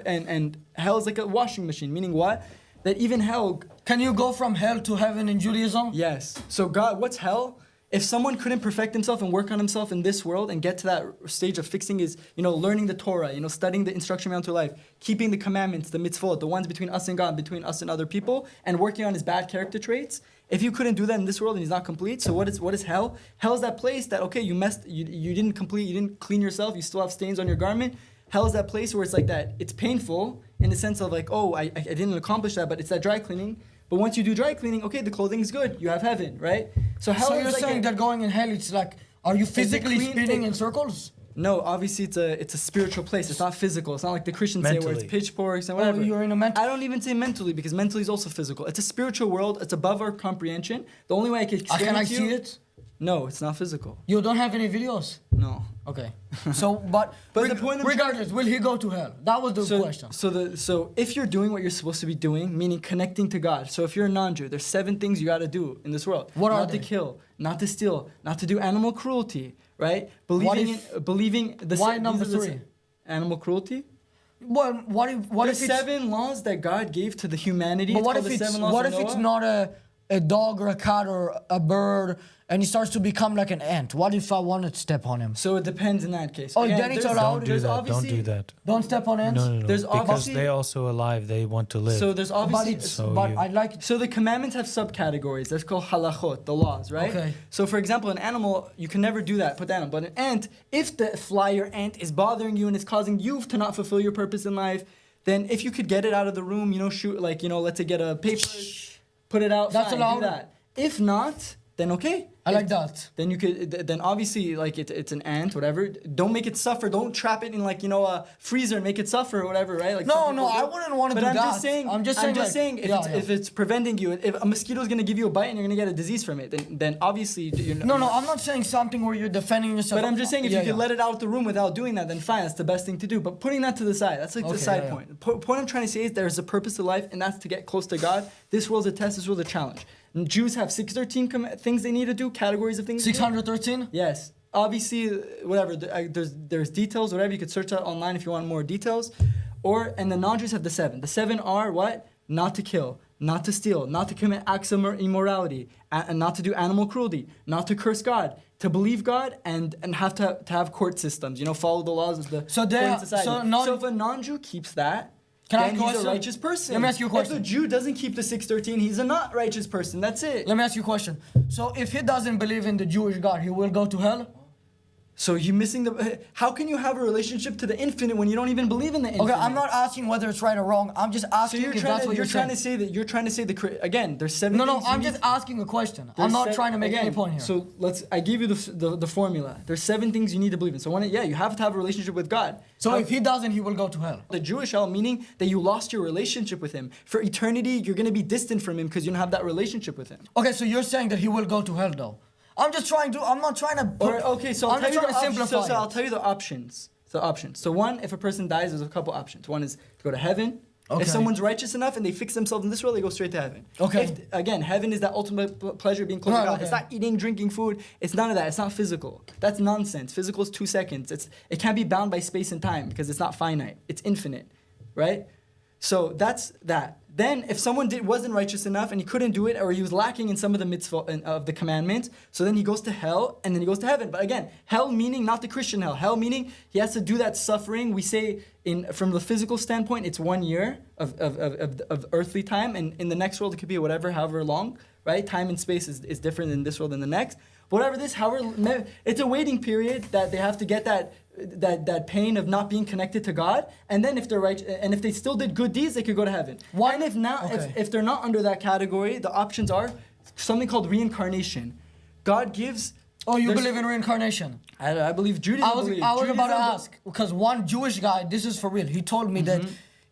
and hell is like a washing machine, meaning what? That even hell... Can you go from hell to heaven in Judaism? Yes. So God, what's hell? If someone couldn't perfect himself and work on himself in this world and get to that stage of fixing his, learning the Torah, studying the instruction manual to life, keeping the commandments, the mitzvot, the ones between us and God, between us and other people, and working on his bad character traits, if you couldn't do that in this world and he's not complete, so what is hell? Hell is that place that, okay, you didn't complete, you didn't clean yourself, you still have stains on your garment. Hell is that place where it's like that. It's painful in the sense of like, oh, I didn't accomplish that, but it's that dry cleaning. But once you do dry cleaning, okay, the clothing is good. You have heaven, right? So hell So is you're like saying that going in hell, it's like, are you physically clean spinning thing. in circles? No, obviously it's a spiritual place. It's not physical. It's not like the Christians say where it's Mentally. pitchforks and whatever. you're in a mental... I don't even say mentally because mentally is also physical. It's a spiritual world. It's above our comprehension. The only way I can explain Can I it to see you, it? No, it's not physical. You don't have any videos? No. Okay. So, but the point I'm regardless, will he go to hell? That was the question. So if you're doing what you're supposed to be doing, meaning connecting to God. So if you're a non-Jew, there's 7 things you got to do in this world. What are Not they? to kill, not to steal, not to do animal cruelty, right? Believing the why these number are the 3? Animal cruelty? Well, what There's if it's... 7 laws that God gave to the humanity. But what called if the it's 7 laws what of if it's Noah. not a dog or a cat or a bird and he starts to become like an ant? What if I want to step on him? So it depends in that case. Oh, Again, then it's there's- allowed? Don't do there's that. Don't obviously- do that. Don't step on ants? No. There's Because obviously- they also alive. They want to live. So there's But obviously it's So but you- I like So the commandments have subcategories. That's called halachot, the laws, right? Okay. So for example, an animal, you can never do that, put that on. But an ant, if the fly or ant is bothering you and it's causing you to not fulfill your purpose in life, then if you could get it out of the room, shoot, let's say get a paper, put it out, That's fine, allowed? do that. If not, then okay. I like that. Then you could, then obviously it's an ant, whatever. Don't make it suffer. Don't trap it in a freezer and make it suffer or whatever, right? Like No, some no, people I do. wouldn't want to But do I'm that. just saying. I'm just saying If it's preventing you, if a mosquito is gonna give you a bite and you're gonna get a disease from it, then obviously you're No, I'm not saying something where you're defending yourself. But I'm just saying if you can let it out the room without doing that, then fine, that's the best thing to do. But putting that to the side, that's like the Okay, side yeah, yeah. point. The point I'm trying to say is there's a purpose to life, and that's to get close to God. This world's a test. This world's a challenge. And Jews have 613 things they need to do, categories of things. to do. 613? Yes. Obviously, whatever. There's details, whatever. You could search that online if you want more details. And the non-Jews have the 7. The 7 are what? Not to kill, not to steal, not to commit acts of immorality, and not to do animal cruelty, not to curse God, to believe God, and have to have court systems. Follow the laws of the So there- court society. so non- if a non-Jew keeps that, Can I then ask you a he's a question? righteous person. Let me ask you a question. If the Jew doesn't keep the 613, he's a not righteous person. That's it. Let me ask you a question. So if he doesn't believe in the Jewish God, he will go to hell? So you're missing the. How can you have a relationship to the infinite when you don't even believe in the infinite? Okay, I'm not asking whether it's right or wrong. I'm just So asking you're if trying that's to, what you're you're trying saying. to say that you're trying to say again. There's 7. No, things you I'm need- just asking a question. I'm there's not trying to make any again, point here. So I give you the formula. There's 7 things you need to believe in. So you have to have a relationship with God. So if he doesn't, he will go to hell. The Jewish hell, meaning that you lost your relationship with him. For eternity, you're going to be distant from him because you don't have that relationship with him. Okay, so you're saying that he will go to hell though. I'm not trying to So I'm just trying to simplify So I'll it. tell you the options. So one, if a person dies, there's a couple options. One is to go to heaven. Okay. If someone's righteous enough and they fix themselves in this world, they go straight to heaven. Okay. Again, heaven is that ultimate pleasure, being close to Right, God. okay. It's not eating, drinking food. It's none of that. It's not physical. That's nonsense. Physical is 2 seconds. It can't be bound by space and time because it's not finite. It's infinite, right? So that's that. Then, if someone wasn't righteous enough and he couldn't do it, or he was lacking in some of the mitzvah of the commandments, so then he goes to hell and then he goes to heaven. But again, hell meaning not the Christian hell. Hell meaning he has to do that suffering. We say from the physical standpoint, it's 1 year of earthly time, and in the next world it could be however long, right? Time and space is different in this world than the next. Whatever this, it's a waiting period that they have to get that pain of not being connected to God, and then if they're right, and if they still did good deeds, they could go to heaven. Why? And if not, Okay. if they're not under that category, the options are something called reincarnation. God gives. Oh, you there's- believe in reincarnation? I believe Judaism. I was about to ask because one Jewish guy, this is for real. He told me that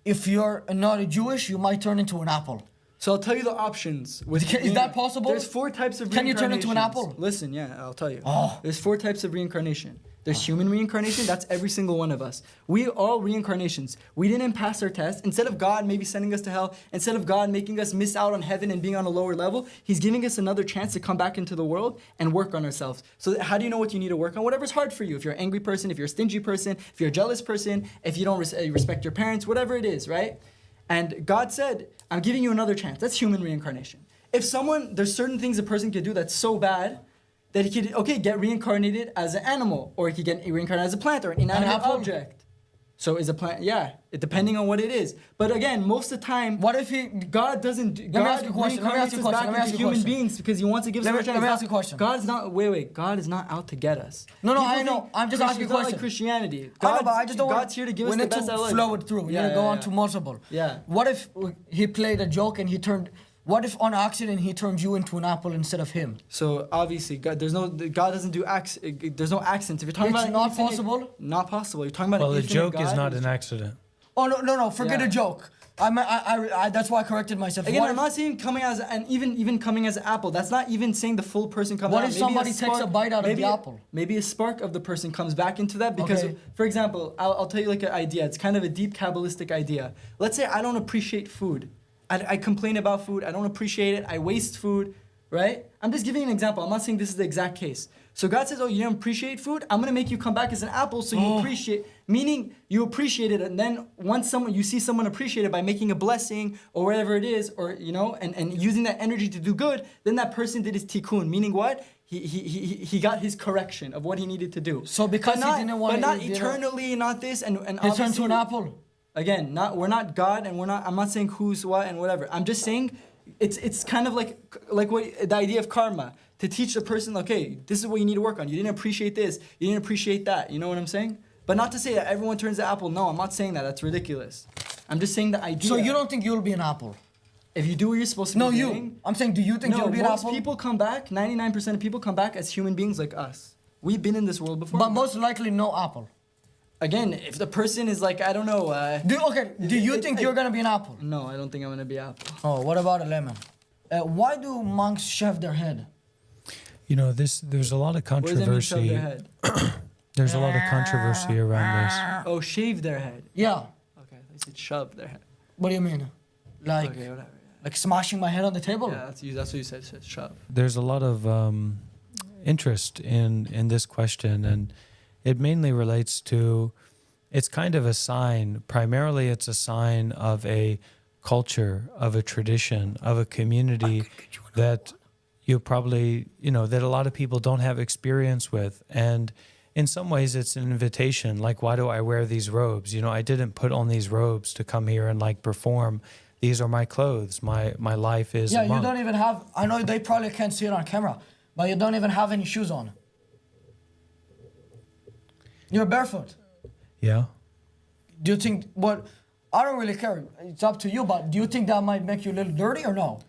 if you're not a Jewish, you might turn into an apple. So I'll tell you the options. Is that possible? There's 4 types of Can you turn into an reincarnations. apple? Listen, yeah, I'll tell you. Oh. There's 4 types of reincarnation. There's human reincarnation. That's every single one of us. We are all reincarnations. We didn't pass our test. Instead of God maybe sending us to hell, instead of God making us miss out on heaven and being on a lower level, He's giving us another chance to come back into the world and work on ourselves. So how do you know what you need to work on? Whatever's hard for you. If you're an angry person, if you're a stingy person, if you're a jealous person, if you don't respect your parents, whatever it is, right? And God said, I'm giving you another chance. That's human reincarnation. There's certain things a person can do that's so bad that he could, get reincarnated as an animal, or he could get reincarnated as a plant or an inanimate apple? object. So is a plant, depending on what it is. But again, most of the time, What if he? God doesn't. me God ask you a question, let me ask you a reincarnates us question, back let me ask into you a human question. beings because He wants to give us Let me- another chance. let me It's ask you a not- question. God is not. Wait. God is not out to get us. No, People I know. think I'm just asking a Christians are like question. Christianity. I know, but I just don't want. God's here to give we us the need best to out of life. flow it through. We need to go on to multiple. Yeah. What if he played a joke and he turned? What if on accident he turned you into an apple instead of him? So obviously, God doesn't do there's no accidents. If you're talking It's about an not infinite- possible? Not possible. You're talking about Well, an the infinite joke is God not who's- an accident. Oh no! Forget Yeah. a joke. I that's why I corrected myself. Again, What I'm if- not saying coming as and even coming as an apple. That's not even saying the full person comes What out. if Maybe somebody takes a bite out of maybe the apple? Maybe a spark of the person comes back into that because, Okay. for example, I'll tell you like an idea. It's kind of a deep Kabbalistic idea. Let's say I don't appreciate food. I complain about food. I don't appreciate it. I waste food, right? I'm just giving you an example. I'm not saying this is the exact case. So God says, oh, you don't appreciate food? I'm going to make you come back as an apple so you appreciate, meaning you appreciate it. And then once you see someone appreciate it by making a blessing or whatever it is, or, and using that energy to do good, then that person did his tikkun, meaning what? He got his correction of what he needed to do. So because But he didn't want but to not eat, eternally, not this, and he turned to obviously- an apple. Again, we're not God, and I'm not saying who's what and whatever. I'm just saying it's kind of like what the idea of karma, to teach the person, okay, this is what you need to work on. You didn't appreciate this, you didn't appreciate that. You know what I'm saying? But not to say that everyone turns to apple. No, I'm not saying that. That's ridiculous. I'm just saying the idea. So you don't think you'll be an apple? If you do what you're supposed to No, be you. doing. I'm saying, do you think No, you'll be an most apple? people come back. 99% of people come back as human beings like us. We've been in this world before. But most likely no apple. Again, if the person is like, I don't know. Do you think you're gonna be an apple? No, I don't think I'm gonna be apple. Oh, what about a lemon? Why do monks shave their head? You know, there's a lot of What does that mean, shove controversy. their head? There's a lot of controversy around this. Oh, shave their head. Yeah. Okay, they said shove their head. What do you mean? Like, Okay, whatever. like smashing my head on the table? Yeah, that's what you said. Shove. There's a lot of interest in this question, and it mainly relates to, it's kind of a sign, primarily it's a sign of a culture, of a tradition, of a community that you probably, that a lot of people don't have experience with. And in some ways it's an invitation. Like, why do I wear these robes? You know, I didn't put on these robes to come here and like perform. These are my clothes. My life is Yeah, a monk. you don't even have, I know they probably can't see it on camera, but you don't even have any shoes on. You're barefoot. Yeah. Do you think, I don't really care. It's up to you, but do you think that might make you a little dirty or no?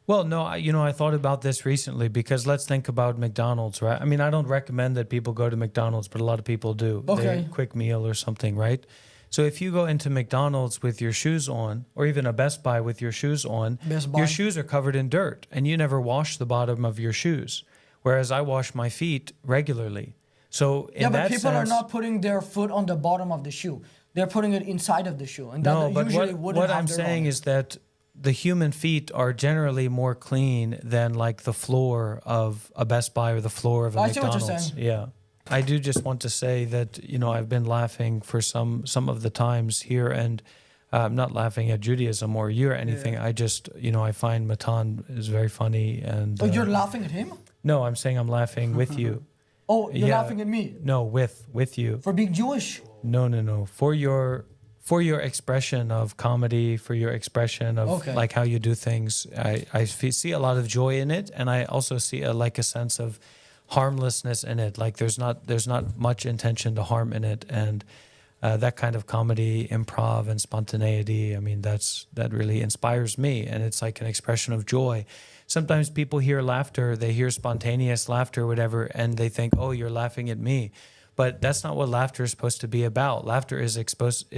Well, no, I thought about this recently because let's think about McDonald's, right? I mean, I don't recommend that people go to McDonald's, but a lot of people do. Okay. Quick meal or something, right? So if you go into McDonald's with your shoes on, or even a Best Buy with your shoes on, Best Buy. your shoes are covered in dirt and you never wash the bottom of your shoes. Whereas I wash my feet regularly. So in Yeah, but that people are sense- not putting their foot on the bottom of the shoe. They're putting it inside of the shoe. And that No, but usually wouldn't what have I'm their saying own. is that the human feet are generally more clean than like the floor of a Best Buy or the floor of a I see what you're McDonald's. saying. Yeah. I do just want to say that, I've been laughing for some of the times here, and I'm not laughing at Judaism or you or anything. I just, I find Matan is very funny. And Oh, you're laughing at him? No, I'm saying I'm laughing with you. Oh, you're Yeah. laughing at me? No, with you. For being Jewish? No. For your expression of comedy, for your expression of Okay. like how you do things, I see a lot of joy in it, and I also see like a sense of harmlessness in it. Like there's not much intention to harm in it, and that kind of comedy, improv, and spontaneity. I mean, that really inspires me, and it's like an expression of joy. Sometimes people hear laughter, they hear spontaneous laughter, whatever, and they think, "Oh, you're laughing at me." But that's not what laughter is supposed to be about. Laughter is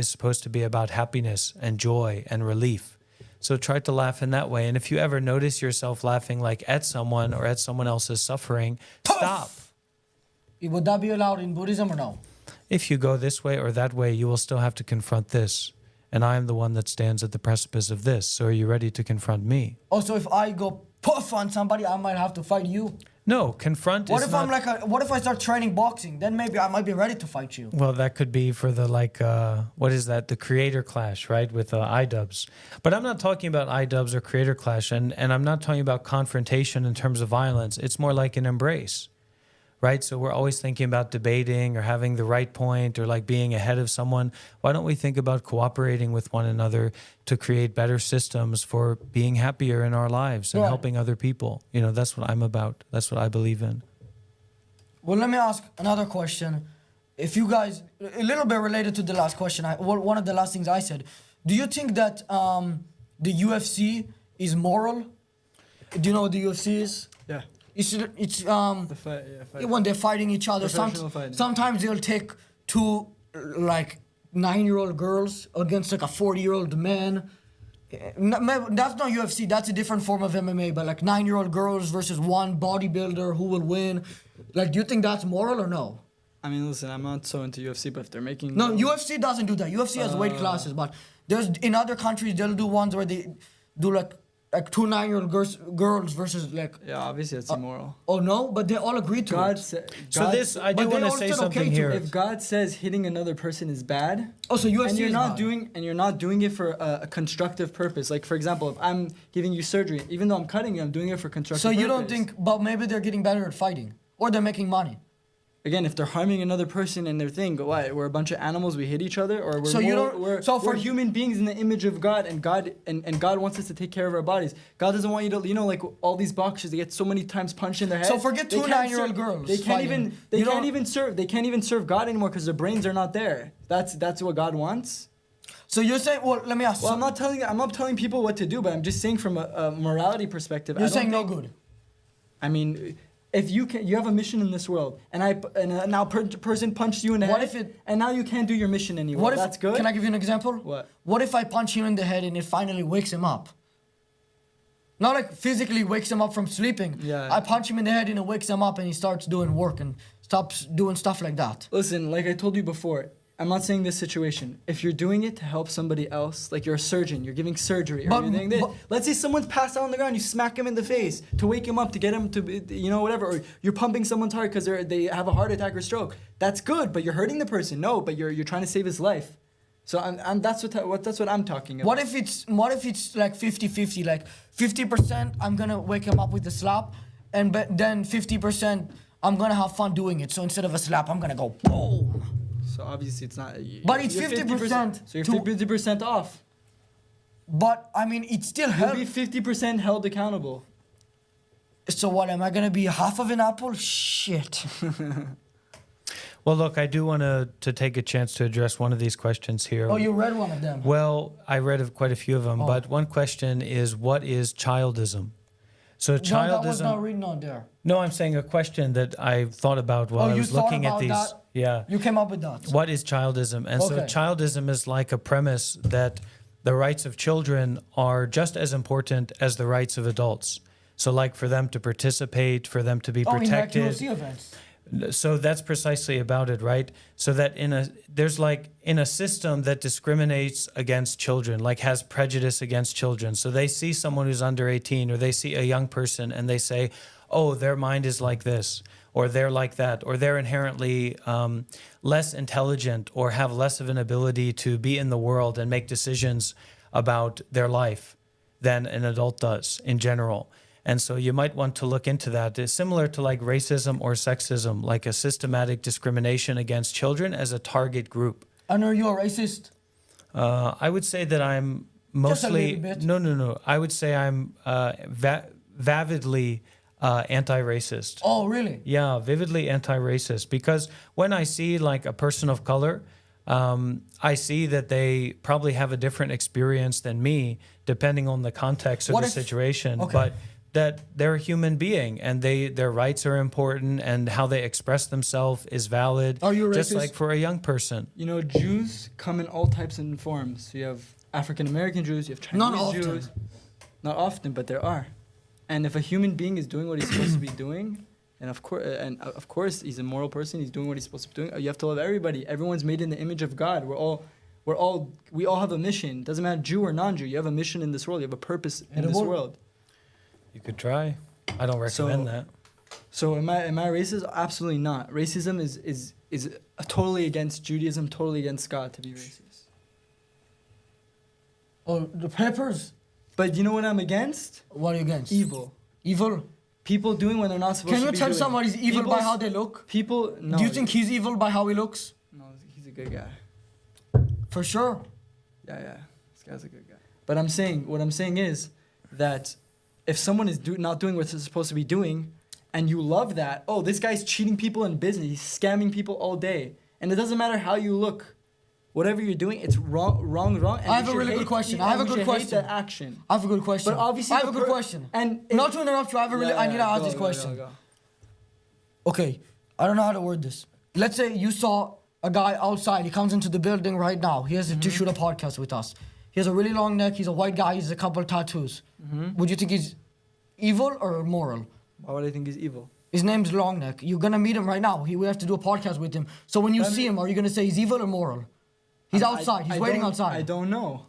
supposed to be about happiness and joy and relief. So try to laugh in that way. And if you ever notice yourself laughing like at someone or at someone else's suffering, stop. Would that be allowed in Buddhism or no? If you go this way or that way, you will still have to confront this. And I am the one that stands at the precipice of this. So are you ready to confront me? Also, if I go poof on somebody, I might have to fight you. No, confront What is if not... I'm what if I start training boxing? Then maybe I might be ready to fight you. Well, that could be for the what is that? The creator clash, right? With iDubbbz. But I'm not talking about iDubbbz or creator clash, and I'm not talking about confrontation in terms of violence. It's more like an embrace, right? So we're always thinking about debating or having the right point or like being ahead of someone. Why don't we think about cooperating with one another to create better systems for being happier in our lives and Right. helping other people? That's what I'm about. That's what I believe in. Well, let me ask another question. If you guys, a little bit related to the last question, one of the last things I said, do you think that the UFC is moral? Do you know what the UFC is? Yeah. It's The fight. when they're fighting each other. Professional fighting. Sometimes they'll take two like 9-year-old girls against like a 40-year-old man. That's not UFC. That's a different form of MMA. But like 9-year-old girls versus one bodybuilder, who will win? Like, do you think that's moral or no? I mean, listen, I'm not so into UFC, but if they're making... No, UFC doesn't do that. UFC has weight classes, but there's in other countries they'll do ones where they do like 2 9-year-old girls versus like. Yeah, obviously that's immoral. Oh no, but they all agree to God it. said... So this, I do but they want to all say said something okay to here. it. If God says hitting another person is bad, Oh, so UFC and you're is not bad. doing it for a constructive purpose. Like for example, if I'm giving you surgery, even though I'm cutting you, I'm doing it for constructive So purpose. you don't think? But maybe they're getting better at fighting, or they're making money. Again, if they're harming another person and their thing, what? We're a bunch of animals. We hit each other, or we're So you don't- We're, so for- we're human beings in the image of God, and God wants us to take care of our bodies. God doesn't want you to, like all these boxers, they get so many times punched in their head. So forget They 2 can't 9-year-old serve- girls They can't fighting. even. They You can't don't- even serve. They can't even serve God anymore because their brains are not there. That's what God wants. So you're saying? Well, let me ask. Well, so I'm not telling people what to do, but I'm just saying from a morality perspective. you're I don't saying no think- good. I mean, if you have a mission in this world, and now person punched you in the What head, if it- and now you can't do your mission anymore. What if? That's good. Can I give you an example? What? What if I punch him in the head and it finally wakes him up? Not like physically wakes him up from sleeping. Yeah. I punch him in the head and it wakes him up and he starts doing work and stops doing stuff like that. Listen, like I told you before, I'm not saying this situation. If you're doing it to help somebody else, like you're a surgeon, you're giving surgery, or But- you're doing this. but- Let's say someone's passed out on the ground, you smack him in the face to wake him up, to get him to, whatever. Or you're pumping someone's heart because they have a heart attack or stroke. That's good, but you're hurting the person. No, but you're trying to save his life. So that's what I'm talking about. What if it's like 50-50, like 50% I'm gonna wake him up with a slap, and then 50% I'm gonna have fun doing it. So instead of a slap, I'm gonna go boom. So obviously it's not. But it's you're 50%. So you're 50% off. But I mean, it's still You'll held. be 50% held accountable. So what? Am I gonna be half of an apple? Shit. Well, look, I do want to take a chance to address one of these questions here. Oh, you read one of them. Well, I read quite a few of them, Oh. but one question is, what is childism? So No, that was not childism. written on there. No, I'm saying a question that I thought about while Oh, I you was thought looking at about these. that? Yeah. You came up with that. What is childism? And so Okay. childism is like a premise that the rights of children are just as important as the rights of adults. So like for them to participate, for them to be Oh, in like protected. UFC events. So that's precisely about it, right? So that there's like in a system that discriminates against children, like has prejudice against children. So they see someone who's under 18 or they see a young person and they say, oh, their mind is like this, or they're like that, or they're inherently less intelligent or have less of an ability to be in the world and make decisions about their life than an adult does in general. And so you might want to look into that. It's similar to like racism or sexism, like a systematic discrimination against children as a target group. And are you a racist? I would say that I'm Just a mostly little bit. no. I would say I'm vividly anti-racist. Oh, really? Yeah, vividly anti-racist, because when I see like a person of color, I see that they probably have a different experience than me, depending on the context of What the if- situation. okay. But that they're a human being and their rights are important and how they express themselves is valid. Are you just racist? like for a young person? You know, Jews come in all types and forms. So you have African American Jews, you have Chinese Not often. Jews. Not often, but there are. And if a human being is doing what he's supposed to be doing, and of course he's a moral person, he's doing what he's supposed to be doing. You have to love everybody. Everyone's made in the image of God. We all have a mission. Doesn't matter Jew or non-Jew. You have a mission in this world. You have a purpose in this world. You could try. I don't recommend that. So am I racist? Absolutely not. Racism is totally against Judaism, totally against God to be racist. Oh, the peppers? But you know what I'm against? What are you against? Evil. Evil? People doing what they're not supposed Can to you be tell doing. somebody's evil by how they look? People, no. Do you think he's evil by how he looks? No, he's a good guy. For sure. Yeah. This guy's a good guy. But what I'm saying is that if someone is not doing what they're supposed to be doing, and you love that, oh, this guy's cheating people in business, he's scamming people all day, and it doesn't matter how you look, whatever you're doing, it's wrong. And I have a really good question. I have a good question. That action. I have a good question. But obviously, I have a good question. And Not to interrupt you, I need to ask this question. Go. Okay, I don't know how to word this. Let's say you saw a guy outside. He comes into the building right now. He has to shoot a podcast with us. He has a really long neck. He's a white guy. He has a couple of tattoos. Would you think he's evil or moral? Why would I think he's evil? His name's Longneck. You're gonna meet him right now. We have to do a podcast with him. So when you see him, are you gonna say he's evil or moral? He's outside. He's waiting outside. I don't know.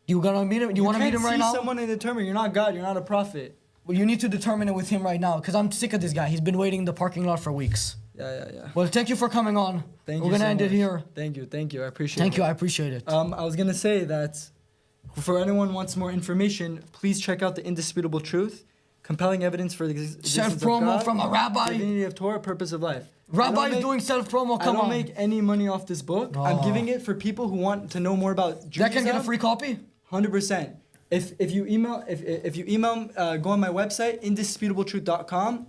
You gonna meet him? You want to meet him right You can't now? see someone and determine. You're not God. You're not a prophet. Well, you need to determine it with him right now, because I'm sick of this guy. He's been waiting in the parking lot for weeks. Yeah. Well, thank you for coming on. Thank We're you gonna so end it much. here. Thank you. I appreciate it. Thank you. I appreciate it. I was gonna say that for anyone who wants more information, please check out the Indisputable Truth, compelling evidence for the existence of Self-promo God, from a rabbi. divinity of Torah, purpose of life. Rabbi is doing self-promo. I Come don't on. make any money off this book. I'm Oh. giving it for people who want to know more about Judaism. That can get a free copy. 100%. If you email go on my website indisputabletruth.com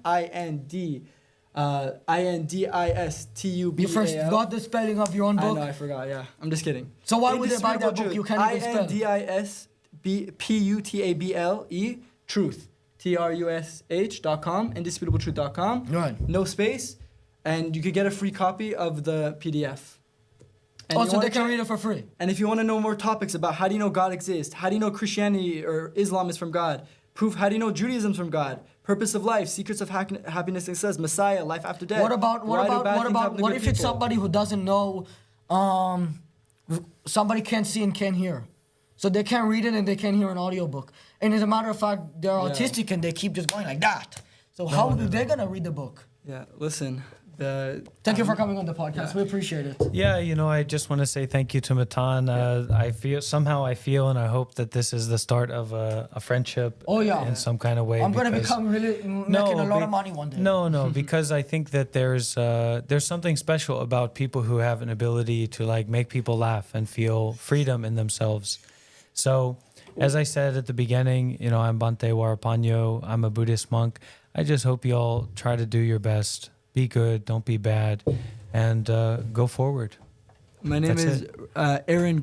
INDISTUBAL. You first got the spelling of your own I book. know, I forgot. Yeah, I'm just kidding. So why would they buy that book? You can't even spell. INDISPUTABLE truth TRUSH.com indisputabletruth.com. Right. No space, and you could get a free copy of the PDF. And Oh, you so wanna they can check- read it for free. And if you want to know more topics about how do you know God exists, how do you know Christianity or Islam is from God, how do you know Judaism's from God, purpose of life, secrets of happiness and success, Messiah, life after death. What What if it's somebody who doesn't know, somebody can't see and can't hear, so they can't read it and they can't hear an audiobook, and as a matter of fact they're autistic and they keep just going like that. So how are they gonna read the book? Yeah, listen, Thank you for coming on the podcast. Yeah. We appreciate it. Yeah, I just want to say thank you to Matan. I feel and I hope that this is the start of a friendship. Oh, yeah. In some kind of way. I'm gonna because- become really making a lot of money one day. No, because I think that there's something special about people who have an ability to like make people laugh and feel freedom in themselves. So, as I said at the beginning, I'm Bante Warapano. I'm a Buddhist monk. I just hope you all try to do your best. Be good, don't be bad, and go forward. My name That's is Aaron